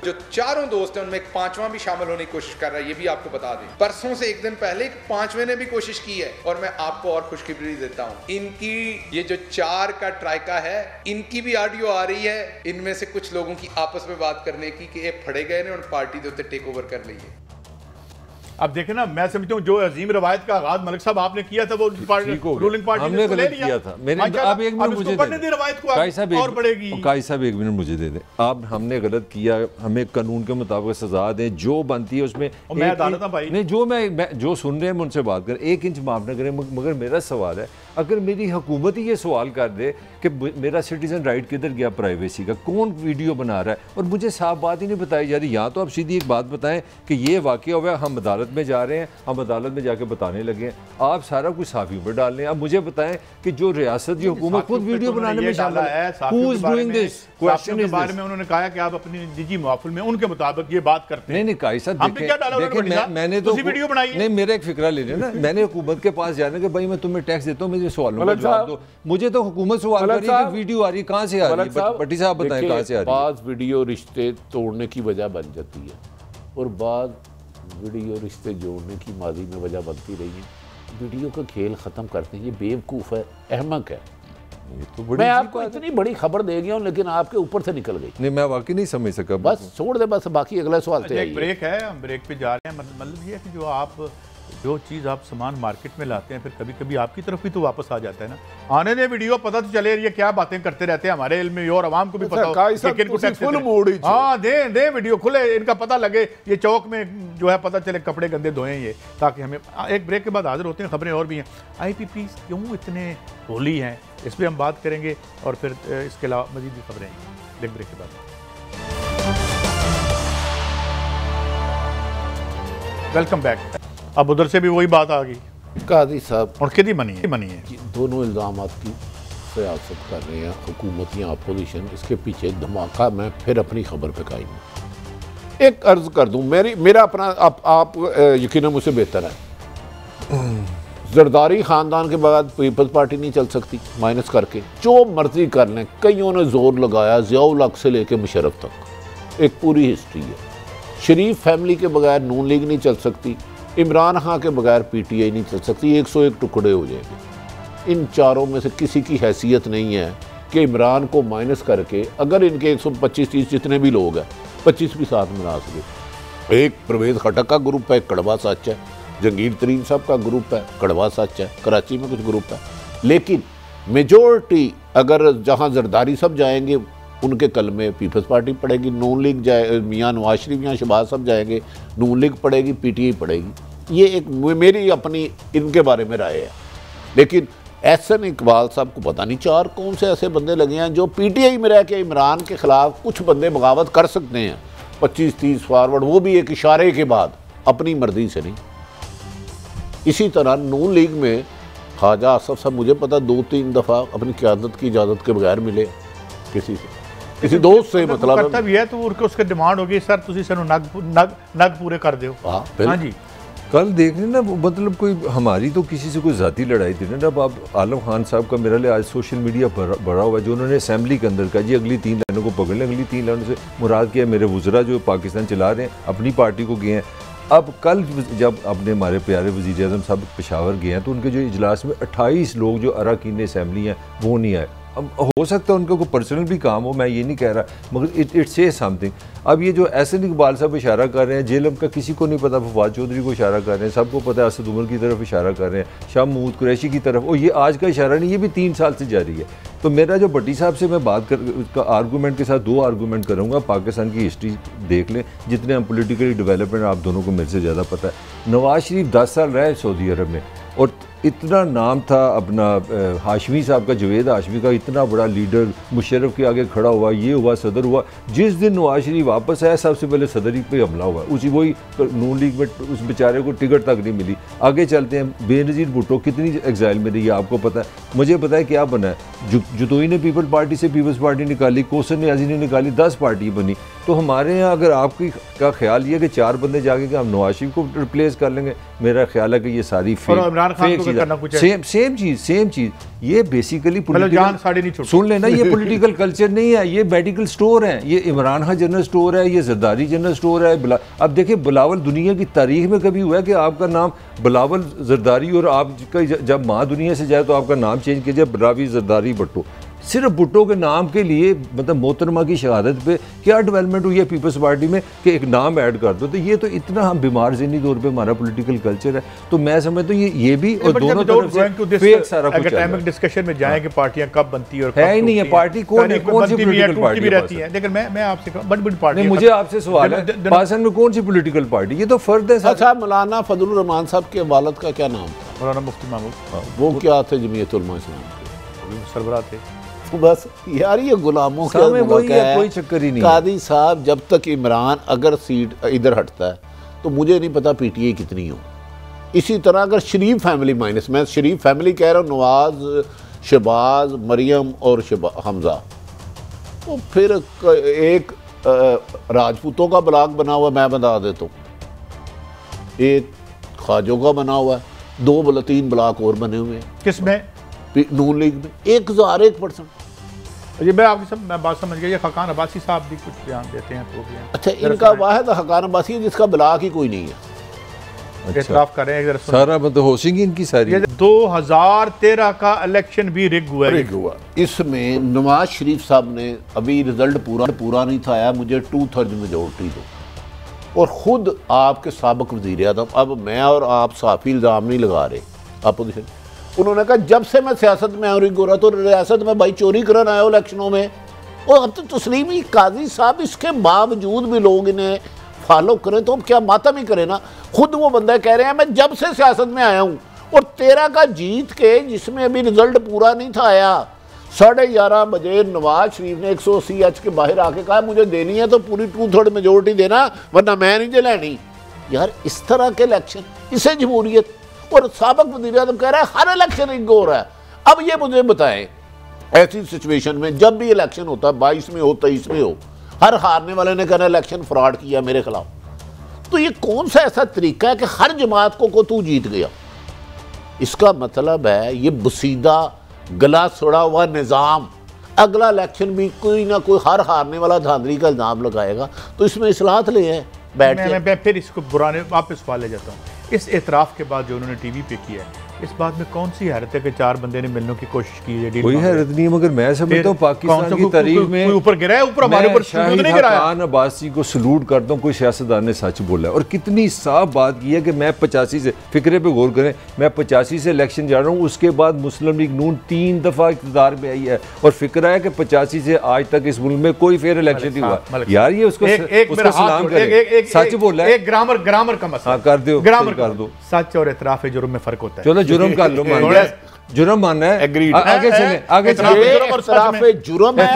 जो चारों दोस्त हैं उनमें एक पांचवा भी शामिल होने की कोशिश कर रहा है, ये भी आपको बता दें। परसों से एक दिन पहले एक पांचवें ने भी कोशिश की है, और मैं आपको और खुशखबरी देता हूं, इनकी ये जो 4 का ट्राइका है, इनकी भी ऑडियो आ रही है, इनमें से कुछ लोगों की आपस में बात करने की कि ये फड़े गए ने और पार्टी के उत्ते टेक ओवर कर ली है। अब देखे ना, मैं समझता हूँ जो अजीम रवायत का आगाज मलिक साहब आपने किया था, वो रूलिंग पार्टी ने ले लिया था। आप एक मिनट मुझे रवायत को और बढ़ेगी। काई साहब एक मिनट मुझे दे दें। आप हमने गलत किया, हमें कानून के मुताबिक सजा दें, जो बनती है उसमें। मैं अदालत हूं भाई, नहीं जो सुन रहे हैं उनसे बात करें, 1 इंच माफ ना करें। मगर मेरा सवाल है, अगर मेरी हुकूमत ही ये सवाल कर दे कि मेरा सिटीजन राइट किधर गया, प्राइवेसी का, कौन वीडियो बना रहा है, और मुझे साफ बात ही नहीं बताई जा रही। यहाँ तो आप सीधी एक बात बताएं कि ये वाकया हुआ है, हम अदालत में जा रहे हैं, हम अदालत में जाके बताने लगे हैं, आप सारा कुछ साफियों पर डाल रहे हैं। अब मुझे बताएं कि जो रियासत की हुकूमत खुद वीडियो बनाने में शामिल है, who is doing this? Question is बारे में उन्होंने कहा कि आप अपनी निजी महफिल में उनके मुताबिक ये बात करते हैं। नहीं काई साहब देखें, मैंने तो वीडियो बनाई नहीं, मेरा एक फिक्रा ले लेना, मैंने हुकूमत के पास जाना कि भाई मैं तुम्हें टैक्स देता हूँ, मुझे सवालों का जवाब दो। मुझे तो हुकूमत सवाल कर रही है कि वीडियो आ रही, कहाँ से आ रही है? भट्टी साहब बताएं कहाँ से आ रही है? बाद वीडियो रिश्ते तोड़ने की वजह बन जाती है, और बाद वीडियो रिश्ते जोड़ने की माजी में वजह बनती रही है। वीडियो का खेल ख़त्म करते हैं, ये बेवकूफ़ है, अहमक है। तो मैं आपको इतनी बड़ी खबर दे गया हूँ, लेकिन आपके ऊपर से निकल गई। नहीं, मैं वाकई नहीं समझ सका। बस छोड़ दे, बस बाकी अगला सवाल से एक ब्रेक है, हम ब्रेक पे जा रहे हैं। मतलब ये है कि जो चीज़ आप सामान मार्केट में लाते हैं, फिर कभी कभी आपकी तरफ भी तो वापस आ जाता है ना। आने दे वीडियो, पता तो चले ये क्या बातें करते रहते हैं, हमारे इल्म में और आवाम को भी पता हो। हाँ, दे वीडियो खुले, इनका पता लगे, ये चौक में जो है पता चले कपड़े गंदे धोए ये, ताकि हमें। एक ब्रेक के बाद हाजिर होते हैं, खबरें और भी हैं। IPP क्यों इतने होली हैं, इस पर हम बात करेंगे, और फिर इसके अलावा मजीद भी खबरें हैं ब्रेक के बाद। Welcome back. अब उधर से भी वही बात आ गई, काजी साहब, और कितनी मनी है दोनों इल्ज़ाम की सियासत कर रहे हैं, हुकूमत या अपोजिशन, इसके पीछे धमाका। मैं फिर अपनी खबर पे कायम हूं। एक अर्ज कर दूं, मेरा अपना आप यकीनन मुझसे बेहतर है, जरदारी ख़ानदान के बाद पीपल्स पार्टी नहीं चल सकती, माइनस करके जो मर्जी कर लें। कईयों ने जोर लगाया, ज़ियाउल हक से लेके मुशर्रफ तक, एक पूरी हिस्ट्री है। शरीफ फैमिली के बगैर नून लीग नहीं चल सकती, इमरान खान के बगैर PTI नहीं चल सकती, 101 टुकड़े हो जाएंगे। इन चारों में से किसी की हैसियत नहीं है कि इमरान को माइनस करके अगर इनके 125-30 जितने भी लोग हैं 25 भी साथ में ला सके। एक परवेज़ खटक का ग्रुप है, कड़वा सच है, जंगीर तरीन साहब का ग्रुप है, कड़वा सच है, कराची में कुछ ग्रुप है, लेकिन मेजॉरिटी अगर जहाँ जरदारी सब जाएंगे उनके कल में पीपल्स पार्टी पड़ेगी, नून लीग जाए, मियाँ नवाज शरीफ मियाँ शहबाज सब जाएंगे, नून लीग पड़ेगी, पीटीआई पड़ेगी। ये एक मेरी अपनी इनके बारे में राय है। लेकिन एहसन इकबाल साहब को पता नहीं 4 कौन से ऐसे बंदे लगे हैं जो पीटीआई में रह के इमरान के ख़िलाफ़ कुछ बंदे बगावत कर सकते हैं, 25-30 फॉरवर्ड, वो भी एक इशारे के बाद, अपनी मर्जी से नहीं। इसी तरह नून लीग में ख्वाजा आसफ साहब मुझे पता 2-3 दफ़ा अपनी क़यादत की इजाज़त के बगैर मिले किसी से, किसी दोस्त से, मतलब करता भी है तो उसके डिमांड होगी सर तुसी सानू नग पूरे कर दो। हाँ जी, कल देख लें ना, मतलब कोई हमारी तो किसी से कोई ज़ाती लड़ाई थी ना। जब आप आलम खान साहब का मेरा लिए आज सोशल मीडिया बढ़ा हुआ है, जो उन्होंने असेंबली के अंदर का जी अगली 3 लाइनों को पकड़ लें, अगली 3 लाइनों से मुराद किया मेरे वज़रा जो पाकिस्तान चला रहे हैं अपनी पार्टी को गए हैं। अब कल जब अपने हमारे प्यारे वज़ीर आज़म साहब पेशावर गए हैं तो उनके जो इजलास में 28 लोग जो अरकान असेंबली हैं वो नहीं आए। अब हो सकता है उनका कोई पर्सनल भी काम हो, मैं ये नहीं कह रहा, मगर इट से समथिंग। अब ये जो एहसन इकबाल साहब इशारा कर रहे हैं, जेलम का किसी को नहीं पता, फवाद चौधरी को इशारा कर रहे हैं, सबको पता है असद उमर की तरफ इशारा कर रहे हैं, शाह महमूद कुरैशी की तरफ, और ये आज का इशारा नहीं, ये भी 3 साल से जारी है। तो मेरा जो भट्टी साहब से मैं बात कर उसका आर्गूमेंट के साथ 2 आर्गूमेंट करूँगा। पाकिस्तान की हिस्ट्री देख लें, जितने हम पोलिटिकली डेवलपमेंट आप दोनों को मेरे से ज़्यादा पता है। नवाज शरीफ 10 साल रहे सऊदी अरब में और इतना नाम था अपना हाशमी साहब का, जवेद हाशमी का, इतना बड़ा लीडर, मुशर्रफ के आगे खड़ा हुआ, ये हुआ, सदर हुआ। जिस दिन नवाज शरीफ वापस आया सबसे पहले सदरी पे हमला हुआ, उसी वही नून लीग में उस बेचारे को टिकट तक नहीं मिली। आगे चलते हैं, बेनज़ीर भुट्टो कितनी एग्जाइल में रही है आपको पता है, मुझे पता है क्या बना है। जुतोई ने पीपल पार्टी से पीपल्स पार्टी निकाली, कोसर न्याजी ने निकाली, 10 पार्टी बनी। तो हमारे यहाँ अगर आपकी का ख्याल ये कि 4 बंदे जाके कि हम नवाज शरीफ को रिप्लेस कर लेंगे, मेरा ख्याल है कि ये सारी सेम चीज़ ये बेसिकली सुन लेना, ये पॉलिटिकल कल्चर नहीं है, ये मेडिकल स्टोर है, ये इमरान खान जनरल स्टोर है, ये जरदारी जनरल स्टोर है। अब देखिए बिलावल दुनिया की तारीख में कभी हुआ है कि आपका नाम बिलावल जरदारी और आपका जब माँ दुनिया से जाए तो आपका नाम चेंज कीजिए बिलावल जरदारी भुट्टो। सिर्फ भुट्टो के नाम के लिए मतलब मोहतरमा की शहादत पे क्या डेवलपमेंट हुई है पीपल्स पार्टी में कि एक नाम ऐड कर दो। तो ये तो इतना हम बीमार ज़हनी तौर पे हमारा पॉलिटिकल कल्चर है। तो मैं समझता हूँ ये भी और दोनों तरफ से फेक सारा कुछ एकेडमिक डिस्कशन में जाएं कि पार्टियां कब बनती और है ही नहीं है। पार्टी कौन है, कौन सी पॉलिटिकल पार्टी भी रहती है। लेकिन मैं आपसे बड़ी बड़ी पार्टी, मुझे आपसे सवाल है पाकिस्तान में कौन सी पॉलिटिकल पार्टी, ये तो फर्द है। अच्छा, मौलाना फजलुर रहमान साहब के वालिद का क्या नाम था? मौलाना मुफ्ती महमूद। वो क्या थे? जमीयत उलमा इस्लाम के सरबराह थे। बस यार ये गुलामों का मुल्क है, कोई चक्कर ही नहीं। कादी साहब जब तक इमरान अगर सीट इधर हटता है तो मुझे नहीं पता पीटीआई कितनी हो। इसी तरह अगर शरीफ फैमिली माइनस, मैं शरीफ फैमिली कह रहा हूँ, नवाज, शहबाज, मरियम और हमजा, तो फिर एक राजपूतों का ब्लॉक बना हुआ, मैं बता देता हूँ, एक ख्वाजों का बना हुआ है, 2-3 ब्लॉक और बने हुए हैं। किसमें? नून लीग में 1001%। ये मैं आपकी मैं बात समझ गया। ये हकान अब्बासी साहब भी कुछ बयान देते हैं तो भी अच्छा, इनका वाहिद हकान अब्बासी है जिसका ब्लॉक ही कोई नहीं है। इतराफ कर रहे हैं सारा मतलब होशिंग इनकी सारी। 2013 का इलेक्शन भी रिग हुआ। इसमें नवाज शरीफ साहब ने अभी रिजल्ट पूरा नहीं था आया, मुझे 2/3 मेजोरिटी दो, और खुद आपके साबिक वज़ीर आज़म, अब मैं और आप साफ़ी इल्ज़ाम नहीं लगा रहे अपोजिशन, उन्होंने कहा जब से मैं सियासत में आऊँ हो रहा तो रियासत में भाई चोरी करना आया इलेक्शनों में। और अब तो तस्लीम ही काजी साहब, इसके बावजूद भी लोग इन्हें फॉलो करें तो अब क्या मातम ही करें ना। खुद वो बंदा कह रहे हैं मैं जब से सियासत में आया हूँ, और 13 का जीत के जिसमें अभी रिजल्ट पूरा नहीं था आया, 11:30 बजे नवाज शरीफ ने 180 एच के बाहर आके कहा मुझे देनी है तो पूरी 2/3 मेजोरिटी देना वरना मैं नहीं जलानी। यार इस तरह के इलेक्शन, इसे जमहूरियत। और साबिक वज़ीर आज़म कह रहा है हर इलेक्शन रिग हो रहा है। अब ये मुझे बताएं, ऐसी सिचुएशन में जब भी इलेक्शन होता है, 22 में हो 23 में हो, हर हारने वाले ने कहना इलेक्शन फ्रॉड किया मेरे खिलाफ। तो ये कौन सा ऐसा तरीका है कि हर जमात को तू जीत गया? इसका मतलब है ये बसीदा गला सड़ा हुआ निज़ाम। अगला इलेक्शन भी कोई ना कोई हर हारने वाला धांधली का इल्ज़ाम लगाएगा। तो इसमें इस्लाहत ले है बैठ के। मैं फिर इसको बुराने वापस सवाल ले जाता हूँ। इस एतराफ़ के बाद जो उन्होंने टीवी पे किया है इस बात में कौन सी हैरत है कि 4 बंदे ने मिलने की कोशिश की है? कोई हैरत नहीं है, मगर मैं समझता हूँ पाकिस्तान की तारीख में ऊपर गिरा है, ऊपर हमारे ऊपर शाहिद खान अब्बासी को सलूट करता हूँ। कोई सियासतदान ने सच बोला है और कितनी साफ बात की है कि मैं 85 से, फिक्रे पे गौर करें, मैं 85 से इलेक्शन जा रहा हूँ, उसके बाद मुस्लिम लीग नून 3 दफ़ा इक़्तिदार में आई है और फिक्रा है कि 85 से आज तक इस मुल्क में कोई फेयर इलेक्शन नहीं हुआ। यार ये उसको सलाम करे, सच बोला है। एक ग्रामर का मसला कर दो, ग्रामर कर दो। सच और इतराफ जुर्म में फर्क होता है। चलो जुर्म कर लो, जुर्म मानना है, आगे चले, आगे जुर्म है,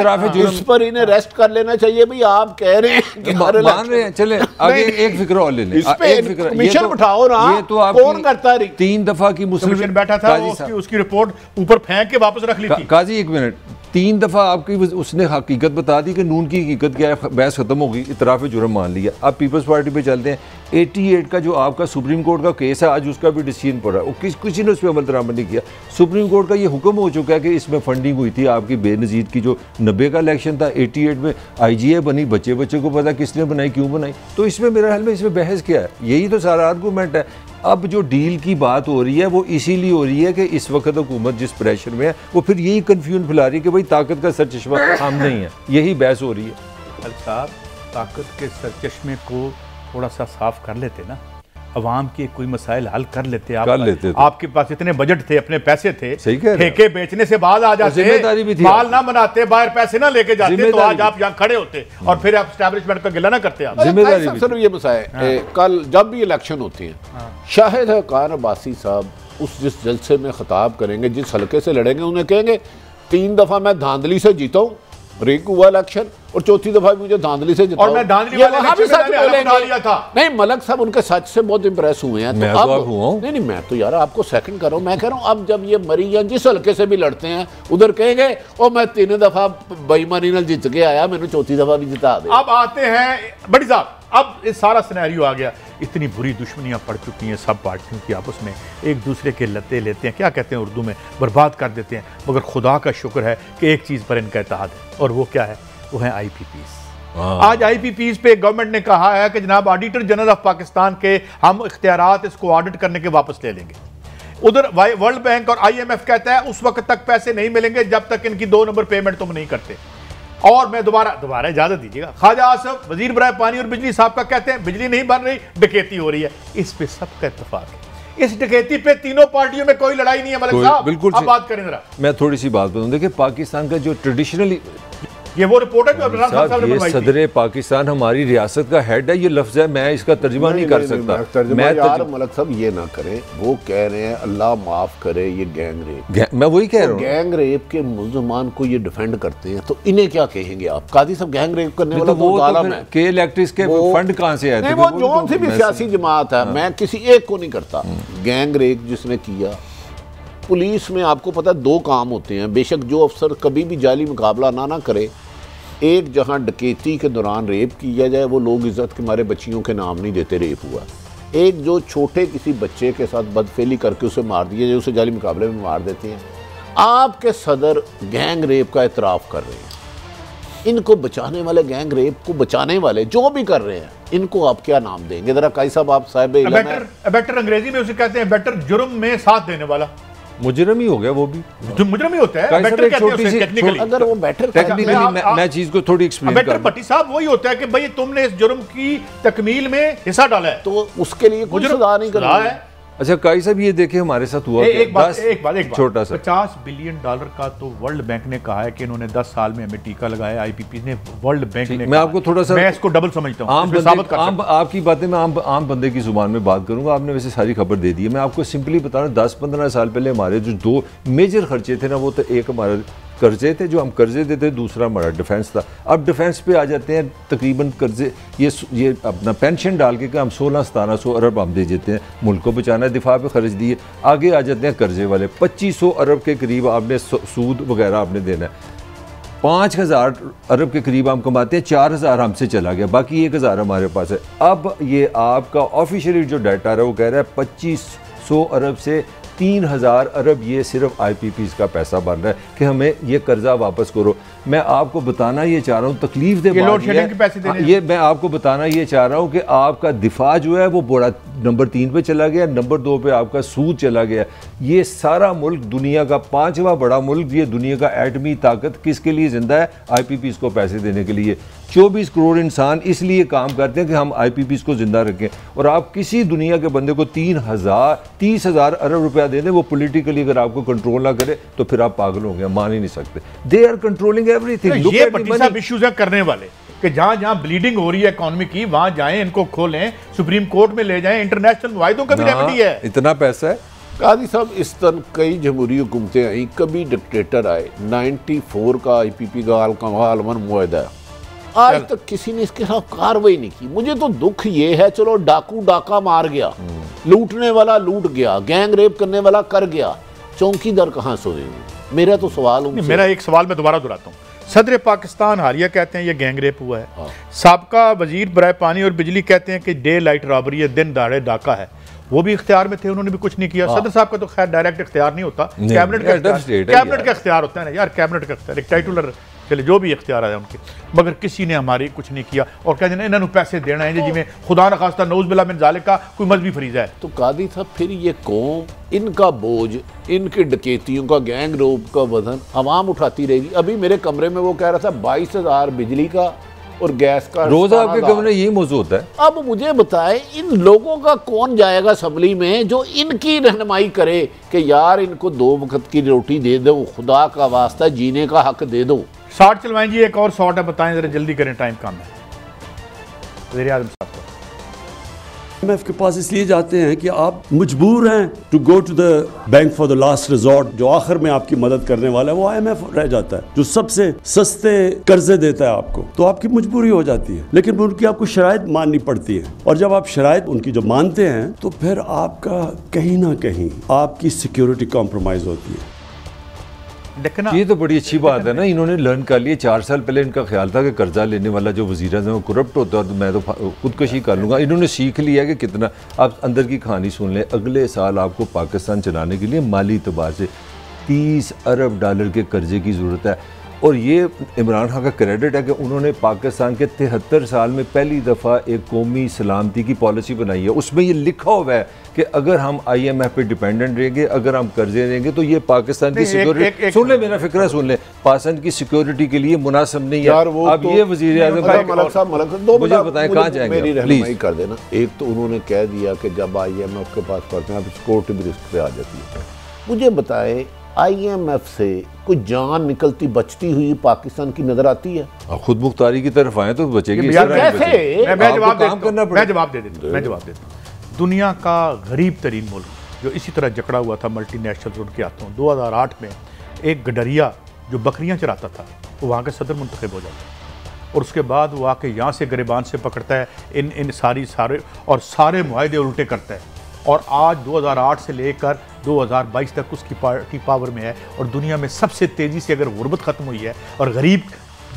इस पर इन्हें रेस्ट कर लेना चाहिए। भाई आप कह रहे हैं मान रहे हैं, चले आगे एक फिक्र और ले लें, एक फिक्र कमीशन उठाओ ना, ये तो कौन करता है? 3 दफा की मुस्लिम बैठा था, उसकी रिपोर्ट ऊपर फेंक के वापस रख ली थी। काजी 1 मिनट, 3 दफा आपकी उसने हकीकत बता दी कि नून की हकीकत क्या है, बहस खत्म हो गई, इतराफ जुर्म मान लिया। अब पीपल्स पार्टी पे चलते हैं। 88 का जो आपका सुप्रीम कोर्ट का केस है, आज उसका भी डिसीजन पड़ा है, किसी ने उस पर अमल दरामद नहीं किया। सुप्रीम कोर्ट का ये हुक्म हो चुका है कि इसमें फंडिंग हुई थी आपकी बेनज़ीर की, जो 90 का इलेक्शन था, 88 में IGA बनी, बच्चे को पता किसने बनाई, क्यों बनाई। तो इसमें मेरे ख्याल में इसमें बहस क्या है? यही तो सारा आर्गूमेंट है। अब जो डील की बात हो रही है वो इसीलिए हो रही है कि इस वक्त हुकूमत जिस प्रेशर में है वो फिर यही कन्फ्यूजन फैला रही है कि भाई ताकत का सरचश्मा हम नहीं है, यही बहस हो रही है। साहब ताकत के सरचश्मे को थोड़ा सा साफ कर लेते ना, अवाम के कोई मसाइल हल कर लेते। आपके पास इतने बजट थे, अपने पैसे थे, ठेके बेचने से बाद आ जाते, माल ना बनाते, बाहर पैसे ना लेके जाते, तो आज आप यहाँ खड़े होते और फिर आप एस्टैब्लिशमेंट का गिला ना करते। आप जिम्मेदारी सर ये मसाइल कल जब भी इलेक्शन होती है, शाहिद खान अब्बासी साहब उस जिस जलसे में खिताब करेंगे, जिस हल्के से लड़ेंगे, उन्हें कहेंगे 3 दफा मैं धांधली से जीता हूँ, रेक हुआ इलेक्शन, और 4थी दफा मुझे धांधली से जिताओ। और मैं धांधली वाले इलेक्शन में डाल दिया था। नहीं, मलक साहब उनके सच से बहुत इंप्रेस हुए हैं। मैं तो अब हुआ हूं। नहीं, मैं तो यार आपको सेकंड कर रहा हूं। मैं कह रहा हूं अब जब ये मरी या जिस हल्के से भी लड़ते हैं, उधर कहेंगे ओ मैं 3 दफा बेईमानी नाल जीत के आया, मैंने 4थी दफा भी जिता दे। अब आते हैं बड़ी साहब, अब इस सारा सिनेरियो आ गया, इतनी बुरी दुश्मनियां पड़ चुकी हैं सब पार्टियों की आपस में, एक दूसरे के लते लेते हैं, क्या कहते हैं उर्दू में, बर्बाद कर देते हैं। मगर खुदा का शुक्र है कि एक चीज़ पर इनका इत्तेहाद है, और वो क्या है? वो है IPPs। आज IPPs पे गवर्नमेंट ने कहा है कि जनाब ऑडिटर जनरल ऑफ पाकिस्तान के हम इख्तियारात इसको ऑडिट करने के वापस ले लेंगे। उधर वर्ल्ड बैंक और IMF कहता है उस वक्त तक पैसे नहीं मिलेंगे जब तक इनकी 2 नंबर पेमेंट तुम नहीं करते। और मैं दोबारा इजाजत दीजिएगा, ख्वाजा आसिफ वजीर बराए पानी और बिजली साहब का कहते हैं बिजली नहीं बन रही, डकैती हो रही है। इस पे सबका इत्तेफाक है। इस डकैती पे तीनों पार्टियों में कोई लड़ाई नहीं है मलिक साहब। बिल्कुल, अब बात करें जरा। मैं थोड़ी सी बात बताऊं, देखिए पाकिस्तान का जो ट्रेडिशनली ये वो रिपोर्ट है जो इमरान खान साहब ने बनवाई थी। सदर पाकिस्तान हमारी रियासत का हेड है, ये लफ्ज है, मैं इसका तर्जुमा नहीं कर सकता। मैं यार मलक साहब ये ना करें, वो कह रहे हैं अल्लाह माफ करे ये गैंग रेप, मैं वही कह रहा हूँ, गैंग रेप के मुल्ज़मान को ये डिफेंड करते हैं, तो इन्हें क्या कहेंगे आप? काजी साहब गैंग रेप करने वाला वो आलम है के इलेक्ट्रिस के फंड कहां से आए थे? वो जो सी भी सियासी जमात है, मैं किसी एक को नहीं करता। गैंग रेप जिसने किया, पुलिस में आपको पता है 2 काम होते हैं, बेशक जो अफसर कभी भी जाली मुकाबला ना करे, एक जहां डकैती के दौरान रेप किया जाए, वो लोग इज्जत के मारे बच्चियों के नाम नहीं देते रेप हुआ। एक जो छोटे किसी बच्चे के साथ बदफेली करके उसे मार दिया जाए, उसे जाली मुकाबले में मार देते हैं। आपके सदर गैंग रेप का इतराफ़ कर रहे हैं। इनको बचाने वाले, गैंग रेप को बचाने वाले जो भी कर रहे हैं, इनको आप क्या नाम देंगे? जरा काई साहब आप साहब अबेटर अंग्रेजी में उसे कहते हैं, अबेटर जुर्म में साथ देने वाला, मुजरम ही हो गया वो भी, जो मुजरम ही होता है। अगर वो बेटर टेक्निकली मैं चीज को थोड़ी एक्सप्लेन बेटर भट्टी साहब वही होता है कि भाई तुमने इस जुर्म की तकमील में हिस्सा डाला है, तो उसके लिए कोई सजा नहीं करना है। अच्छा काई साहब ये देखे हमारे साथ हुआ एक बात छोटा सा $50 बिलियन का तो वर्ल्ड बैंक ने कहा है कि इन्होंने 10 साल में हमें टीका लगाया। IPP ने, वर्ल्ड बैंक ने, मैं आपको थोड़ा सा, मैं इसको डबल समझता हूं, आपकी बातें मैं आम बंदे की जुबान में बात करूंगा। आपने वैसे सारी खबर दे दी है, मैं आपको सिंपली बता रहा हूं 10-15 साल पहले हमारे जो 2 मेजर खर्चे थे ना, वो तो एक हमारा कर्जे थे जो हम कर्जे देते, दूसरा हमारा डिफेंस था। अब डिफेंस पे आ जाते हैं, तकरीबन कर्जे ये अपना पेंशन डाल के हम 1600-1700 अरब हम दे देते हैं, मुल्क को बचाना है, दिफा पे खर्च दिए। आगे आ जाते हैं कर्जे वाले, 2500 अरब के करीब आपने सूद वगैरह आपने देना है। 5000 अरब के करीब हम कमाते हैं, 4000 हमसे चला गया, बाकी 1000 हमारे पास है। अब ये आपका ऑफिशियली जो डाटा है वो कह रहा है 2500 अरब से 3,000 अरब ये सिर्फ IPPs का पैसा बन रहा है कि हमें ये कर्जा वापस करो। मैं आपको बताना ये चाह रहा हूँ, तकलीफ दे ये मैं आपको बताना ये चाह रहा हूँ कि आपका दिफा जो है वो बड़ा नंबर 3 पे चला गया, नंबर 2 पे आपका सूद चला गया। ये सारा मुल्क दुनिया का 5वां बड़ा मुल्क, ये दुनिया का एटमी ताकत किसके लिए जिंदा है? IPPs को पैसे देने के लिए। 24 करोड़ इंसान इसलिए काम करते हैं कि हम IPPs को जिंदा रखें, और आप किसी दुनिया के बंदे को 30,000 अरब रुपया दे दें, वो पॉलिटिकली अगर आपको कंट्रोल ना करे तो फिर आप पागल हो गए, मान ही नहीं सकते। They are controlling everything. ये भट्टी साहब इश्यूज है करने वाले कि जहां जहां ब्लीडिंग हो रही है इकोनॉमी की, वहां जाएं, इनको खोलें, सुप्रीम कोर्ट में ले जाएं, इंटरनेशनल मुआहिदों का भी रेमेडी है। इतना पैसा है। कादी साहब, इस तरह कई जमहूरी हुकूमतें आई, कभी डिक्टेटर आए। 94 का IPP का आलमन मुआहिदा है, आज तक किसी ने इसके खिलाफ कार्रवाई नहीं की। मुझे तो दुख ये है, चलो डाकू डाका मार गया, लूटने वाला लूट गया, गैंग रेप करने वाला कर गया, चौकीदार कहाँ सोएंगे? मेरा तो सवाल मेरा एक सवाल मैं दोबारा दोहराता हूँ। सदर पाकिस्तान हालिया कहते हैं ये गैंग रेप हुआ है, साबका वजीर बराए पानी और बिजली कहते हैं कि डे लाइट रॉबरी है, दिन दहाड़े डाका है। वो भी इख्तियार में थे, उन्होंने भी कुछ नहीं किया। सदर साहब का तो खैर डायरेक्ट इख्तियार नहीं होता, कैबिनेट का इख्तियार होता है ना यार, कैबिनेट का इख्तियार, एक टाइटुलर चले जो भी इख्तियार है उनके, मगर किसी ने हमारी कुछ नहीं किया। और कहते हैं इन्होंने पैसे देना है जिमें खुदा न खास्ता नौज बिल्ला मिन ज़ालिक का कोई मजहबी फरीज़ा है। तो कादी साहब, फिर ये कौम, इनका बोझ, इनके डकैतियों का, गैंग रेप का वजन अवाम उठाती रहेगी। अभी मेरे कमरे में वो कह रहा था 22,000 बिजली का और गैस का, रोज आपके कमरे यही मौजूद होता है। अब मुझे बताएं, इन लोगों का कौन जाएगा असम्बली में जो इनकी रहनुमाई करे कि यार इनको 2 वक्त की रोटी दे दो, खुदा का वास्ता जीने का हक दे दो। 60 चलवाएं जी, एक और 100 है, बताएं जरा जल्दी करें, टाइम कम है। वज़ीर आज़म साहब IMF के पास इसलिए जाते हैं कि आप मजबूर हैं to go to the bank for the last resort. जो आखिर में आपकी मदद करने वाला है वो IMF रह जाता है, जो सबसे सस्ते कर्जे देता है आपको, तो आपकी मजबूरी हो जाती है। लेकिन उनकी आपको शराइत माननी पड़ती है, और जब आप शराइत उनकी जब मानते हैं तो फिर आपका कहीं ना कहीं आपकी सिक्योरिटी कॉम्प्रोमाइज होती है। ये तो बड़ी अच्छी बात है ना, इन्होंने लर्न कर लिया। 4 साल पहले इनका ख्याल था कि कर्जा लेने वाला जो वज़ीर आज़म करप्ट होता है, तो मैं तो खुदकशी कर लूँगा। इन्होंने सीख लिया कि कितना, आप अंदर की कहानी सुन लें, अगले साल आपको पाकिस्तान चलाने के लिए माली एतबार से 30 अरब डॉलर के कर्जे की ज़रूरत है। और ये इमरान खान का क्रेडिट है कि उन्होंने पाकिस्तान के 73 साल में पहली दफ़ा एक कौमी सलामती की पॉलिसी बनाई है। उसमें ये लिखा हुआ है कि अगर हम IMF पे डिपेंडेंट रहेंगे, अगर हम कर्जे लेंगे, तो ये पाकिस्तान की सिक्योरिटी, सुन ले मेरा फिक्रा सुन ले, पाकिस्तान की सिक्योरिटी के लिए मुनासिब नहीं है। अब तो ये वज़ीर आज़म मुझे बताएं कहाँ जाएंगे, मेरी रहनुमाई कर देना। एक तो उन्होंने कह दिया कि जब IMF के पास पढ़ते हैं तो सिक्योरिटी भी रिस्क पे आ जाती है। मुझे बताएं, IMF से कुछ जान निकलती बचती हुई पाकिस्तान की नजर आती है? खुद मुख्तारी की तरफ आए तो बचेगी। मैं जवाब दे देता हूँ। दुनिया का गरीब तरीन मुल्क जो इसी तरह जकड़ा हुआ था मल्टीनेशनल उनके हाथों, 2008 में एक गडरिया जो बकरियां चराता था वो वहाँ के सदर मुंतखब हो जाता है, और उसके बाद वो आके यहाँ से गिरबान से पकड़ता है, इन सारे मुआहदे उल्टे करता है। और आज 2008 से लेकर 2022 तक उसकी पार्टी पावर में है, और दुनिया में सबसे तेज़ी से अगर गुर्बत ख़त्म हुई है और गरीब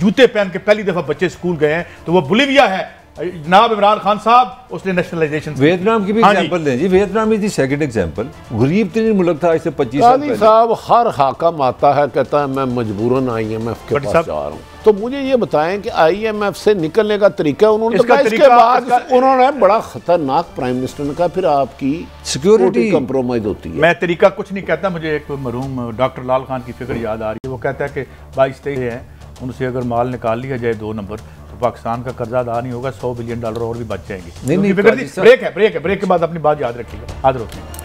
जूते पहन के पहली दफ़ा बच्चे स्कूल गए हैं तो वो बोलिविया है। जनाब इमरान खान साहब, उसने नेशनलाइजेशन, वियतनाम की भी एग्जांपल दें जी। Vietnam is the second example, गरीब तरीन मुल्क था इससे 25 साल पहले। साहब, हर हाकम आता है, कहता है मैं मजबूरन IMF के पास जा रहा हूँ। तो मुझे ये बताएं कि IMF से निकलने का तरीका उन्होंने इसके बाद उन्होंने बड़ा खतरनाक प्राइम मिनिस्टर ने कहा फिर आपकी सिक्योरिटी कंप्रोमाइज होती है। मैं तरीका कुछ नहीं कहता, मुझे एक मरहूम डॉक्टर लाल खान की फिक्र याद आ रही है। वो कहता है कि 22-23 हैं, उनसे अगर माल निकाल लिया जाए 2 नंबर तो पाकिस्तान का कर्जा अदा नहीं होगा, $100 बिलियन और भी बच जाएंगे। नहीं, ब्रेक के बाद अपनी बात याद रखिएगा। हाजिर होते हैं।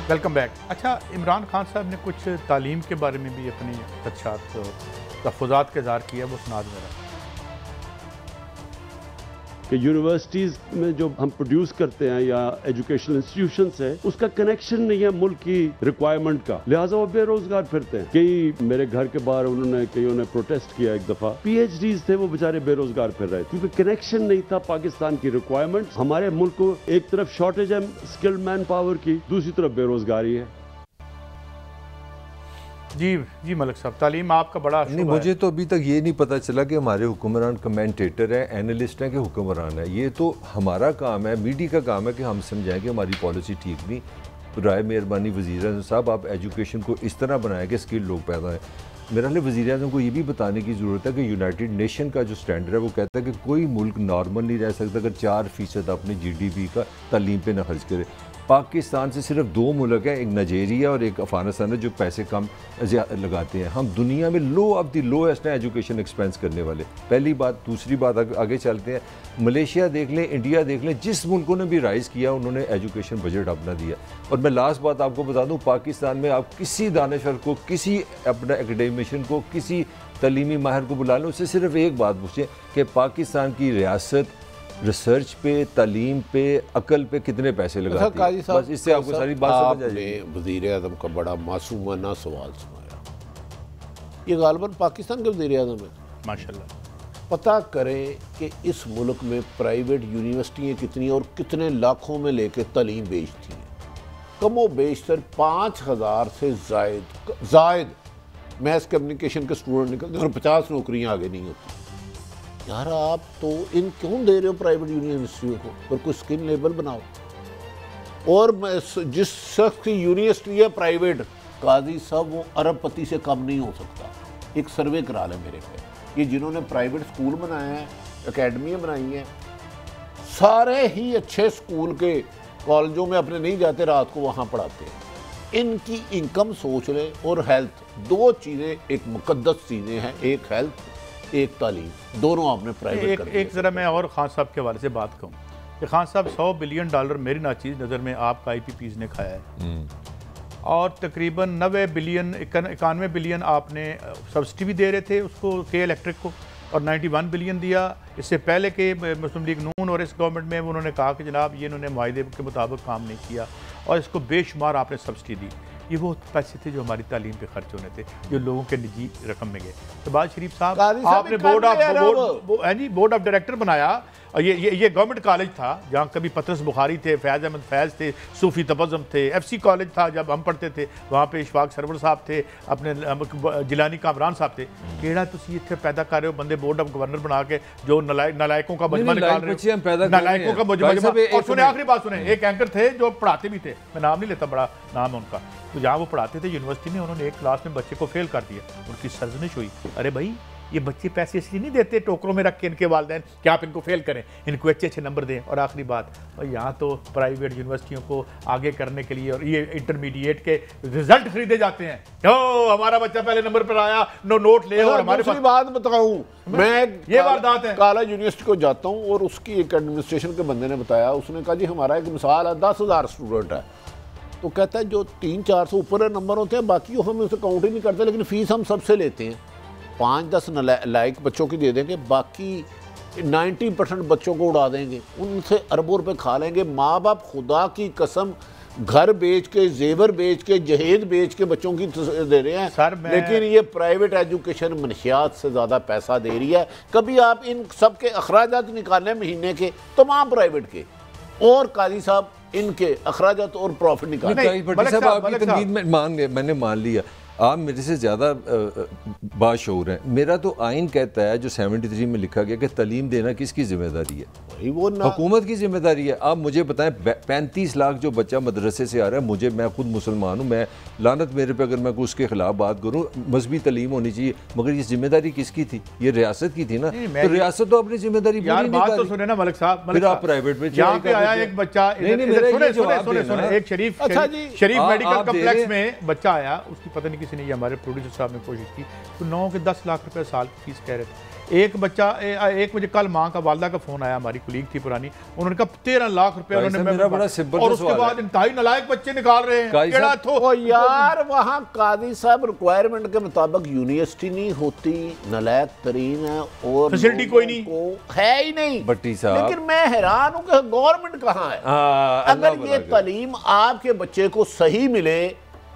Welcome back. अच्छा, इमरान खान साहब ने कुछ तालीम के बारे में भी अपनी खदशात तहफ़्फ़ुज़ात के इज़हार किया, वो सुना दे रहा कि यूनिवर्सिटीज़ में जो हम प्रोड्यूस करते हैं या एजुकेशनल इंस्टीट्यूशंस है, उसका कनेक्शन नहीं है मुल्क की रिक्वायरमेंट का, लिहाजा वो बेरोजगार फिरते हैं। कई मेरे घर के बाहर कईयों ने प्रोटेस्ट किया, एक दफ़ा PhDs थे वो बेचारे बेरोजगार फिर रहे क्योंकि कनेक्शन नहीं था पाकिस्तान की रिक्वायरमेंट। हमारे मुल्क को एक तरफ शॉर्टेज है स्किल्ड मैन पावर की, दूसरी तरफ बेरोजगारी है। जी मलिक साहब, तालीम आपका बड़ा नहीं, मुझे तो अभी तक ये नहीं पता चला कि हमारे हुक्मरान कमेंटेटर हैं, एनालिस्ट हैं कि हुक्मरान है। ये तो हमारा काम है, मीडिया का काम है कि हम समझाएं कि हमारी पॉलिसी ठीक नहीं। राय मेहरबानी वज़ीर आज़म साहब, आप एजुकेशन को इस तरह बनाएं कि स्किल लोग पैदा हैं। मेरा ख्याल वज़ीर आज़म को ये भी बताने की ज़रूरत है कि यूनाइटेड नेशन का जो स्टैंडर्ड है वो कहता है कि कोई मुल्क नॉर्मल नहीं रह सकता अगर 4% अपनी GDP का तालीम पे ना खर्च करे। पाकिस्तान से सिर्फ 2 मुल्क हैं, एक नाइजीरिया और एक अफगानिस्तान है, जो पैसे कम लगाते हैं। हम दुनिया में लो ऑफ द लोएस्ट हैं एजुकेशन एक्सपेंस करने वाले। पहली बात। दूसरी बात, आगे चलते हैं, मलेशिया देख लें, इंडिया देख लें, जिस मुल्कों ने भी राइज़ किया उन्होंने एजुकेशन बजट अपना दिया। और मैं लास्ट बात आपको बता दूँ, पाकिस्तान में आप किसी दानिशवर को, किसी अपना एकेडमिशियन को, किसी तलीमी माहिर को बुला लें, उससे सिर्फ एक बात पूछें कि पाकिस्तान की रियासत रिसर्च पे, तालीम पे, अकल पे कितने पैसे लगाती है। बस इससे आपको सारी बात समझ आ जाएगी। वज़ीर आज़म का बड़ा मासूमाना सवाल सुनाया। ये गालिबन पाकिस्तान के वज़ीर आज़म है, माशाल्लाह। पता करें कि इस मुल्क में प्राइवेट यूनिवर्सिटियाँ कितनी और कितने लाखों में लेके तालीम बेचती हैं। कमो बेशतर 5000 से जायद मैथ कम्युनिकेशन के स्टूडेंट निकलते हैं और 50 नौकरियाँ आगे नहीं होती। यार आप तो इन क्यों दे रहे हो प्राइवेट यूनिवर्सिटियों को? और कोई स्किल लेवल बनाओ। और जिस शख्स की यूनिवर्सिटी है प्राइवेट, काजी साहब वो अरबपति से कम नहीं हो सकता। एक सर्वे करा लें मेरे पे। ये जिन्होंने प्राइवेट स्कूल बनाए हैं, एकेडमियाँ बनाई हैं, सारे ही अच्छे स्कूल के कॉलेजों में अपने नहीं जाते, रात को वहाँ पढ़ाते हैं। इनकी इनकम सोच लें। और हेल्थ, 2 चीज़ें एक मुकद्दस चीज़ें हैं, एक हेल्थ, एक तालीम, दोनों आपने प्राइवेट कर दिए। एक ज़रा मैं और खान साहब के हवाले से बात कहूँ कि खान साहब $100 बिलियन मेरी नाचीज़ नज़र में आपका IPPs ने खाया है, और तकरीबन 90 बिलियन 91 बिलियन आपने सब्सिडी भी दे रहे थे उसको, के इलेक्ट्रिक को, और 91 बिलियन दिया। इससे पहले के मुस्लिम लीग नून और इस गवर्नमेंट में उन्होंने कहा कि जनाब ये इन्होंने मुआहदे के मुताबिक काम नहीं किया, और इसको बेशुमार आपने सब्सिडी दी। ये वो पैसे थे जो हमारी तालीम पे खर्च होने थे, जो लोगों के निजी रकम में गए। तो बाज शरीफ साहब, आपने बोर्ड ऑफ डायरेक्टर बनाया, और ये गवर्नमेंट कॉलेज था जहाँ कभी पतरस बुखारी थे, फैज़ अहमद फैज़ थे, सूफ़ी तबज़म थे, FC कॉलेज था जब हम पढ़ते थे, वहाँ पे इशफाक सरवर साहब थे, अपने जिलानी कामरान साहब थे। केड़ा तुसी इत्थे पैदा कर रहे हो बंदे बोर्ड ऑफ गवर्नर बना के, जो नलायकों का मजमा निकाल रहे हो, नलायकों का मजमा। और सुने, आखिरी बात सुने, एक एंकर थे जो पढ़ाते भी थे, मैं नाम नहीं लेता, बड़ा नाम है उनका, तो जहाँ वो पढ़ाते थे यूनिवर्सिटी में, उन्होंने एक क्लास में बच्चे को फेल कर दिया, उनकी सरजनिश हुई। अरे भाई, ये बच्चे पैसे इसलिए नहीं देते टोकरों में रख के इनके वालिदैन कि आप इनको फेल करें, इनको अच्छे नंबर दें। और आखिरी बात, और यहाँ तो प्राइवेट यूनिवर्सिटियों को आगे करने के लिए और ये इंटरमीडिएट के रिजल्ट खरीदे जाते हैं। तो हमारा बच्चा पहले नंबर पर आया, नोट ले, और हमारे पास बात बताऊं, मैं ये वारदात है। काला यूनिवर्सिटी को जाता हूँ और उसकी एक एडमिनिस्ट्रेशन के बंदे ने बताया, उसने कहा जी हमारा एक मिसाल है, 10,000 स्टूडेंट है, तो कहता है जो 300-400 ऊपर नंबर होते हैं, बाकी हम उसे काउंट ही नहीं करते, लेकिन फीस हम सबसे लेते हैं। 5-10 लायक बच्चों की दे देंगे, बाकी 90% बच्चों को उड़ा देंगे, उनसे अरबों रुपए खा लेंगे। माँ बाप खुदा की कसम घर बेच के, जेवर बेच के, जहेज बेच के बच्चों की दे रहे हैं सर, लेकिन ये प्राइवेट एजुकेशन मनशियात से ज़्यादा पैसा दे रही है। कभी आप इन सब के अखराजात निकालें महीने के, तमाम प्राइवेट के, और काजी साहब इनके अखराजात और प्रॉफिट निकालें। मैंने मान लिया, आप मेरे से ज़्यादा बाशऊर हैं। मेरा तो आइन कहता है, जो 73 में लिखा गया, कि तालीम देना किसकी जिम्मेदारी है? वो हुकूमत की जिम्मेदारी है। आप मुझे बताएं, 35 लाख जो बच्चा मदरसे से आ रहा है, मुझे, मैं खुद मुसलमान हूँ, मैं लानत मेरे पे अगर मैं उसके खिलाफ बात करूँ, मजहबी तालीम होनी चाहिए, मगर ये जिम्मेदारी किसकी थी? ये रियासत की थी ना। तो रियासत तो अपनी जिम्मेदारी पूरी नहीं कर रही। सुने ना मलिक साहब, फिर आप प्राइवेट में यहाँ पे आया एक बच्चा, एक शरीफ मेडिकल कम्प्लेक्स में बच्चा आया, उसकी पता नहीं किसी ने, ये हमारे प्रोड्यूसर साहब ने कोशिश की, तो 9 के 10 लाख रुपए साल की फीस कह रहे थे। एक बच्चा, एक मुझे कल माँ का वालदा का फोन आया, हमारी कुलीग थी पुरानी, उन्होंने कहा 13 लाख रुपए उन्होंने, और उसके बाद इंतहाई नलायक बच्चे निकाल रहे हैं। तो यार वहाँ काजी साहब रिक्वायरमेंट के मुताबिक यूनिवर्सिटी नहीं होती, नलायक तरीन है, और फैसिलिटी कोई नहीं है ही नहीं भट्टी साहब। लेकिन मैं हैरान हूँ कि गवर्नमेंट कहाँ है? अगर ये तालीम आपके बच्चे को सही मिले,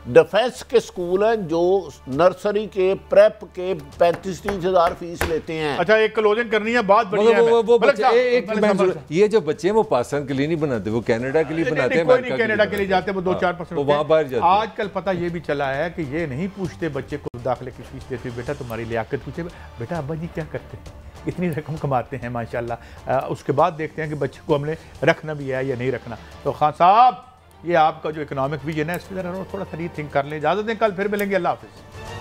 डिफेंस के स्कूल हैं जो नर्सरी के प्रेप के 35-30 हज़ार फीस लेते हैं। अच्छा, एक क्लोजिंग करनी है, बात बड़ी है। वो बच्चे ये जो बच्चे हैं वो पाकिस्तान के लिए नहीं बनाते, वो कनाडा के लिए बनाते हैं। कोई नहीं कनाडा के लिए जाते, वो 2-4% वहाँ बाहर जाते। आजकल पता ये भी चला है कि ये नहीं पूछते बच्चे को दाखिले की फीस देते, बेटा तुम्हारी लियाकत पूछे, बेटा अब्बा जी क्या करते हैं, इतनी रकम कमाते हैं माशाल्लाह। उसके बाद देखते हैं कि बच्चे को हमने रखना भी है या नहीं रखना। तो खान साहब, ये आपका जो इकोनॉमिक विजन है इस पर थोड़ा सा रीथिंक कर लें। इजाज़त दें, कल फिर मिलेंगे। अल्लाह हाफ़िज़।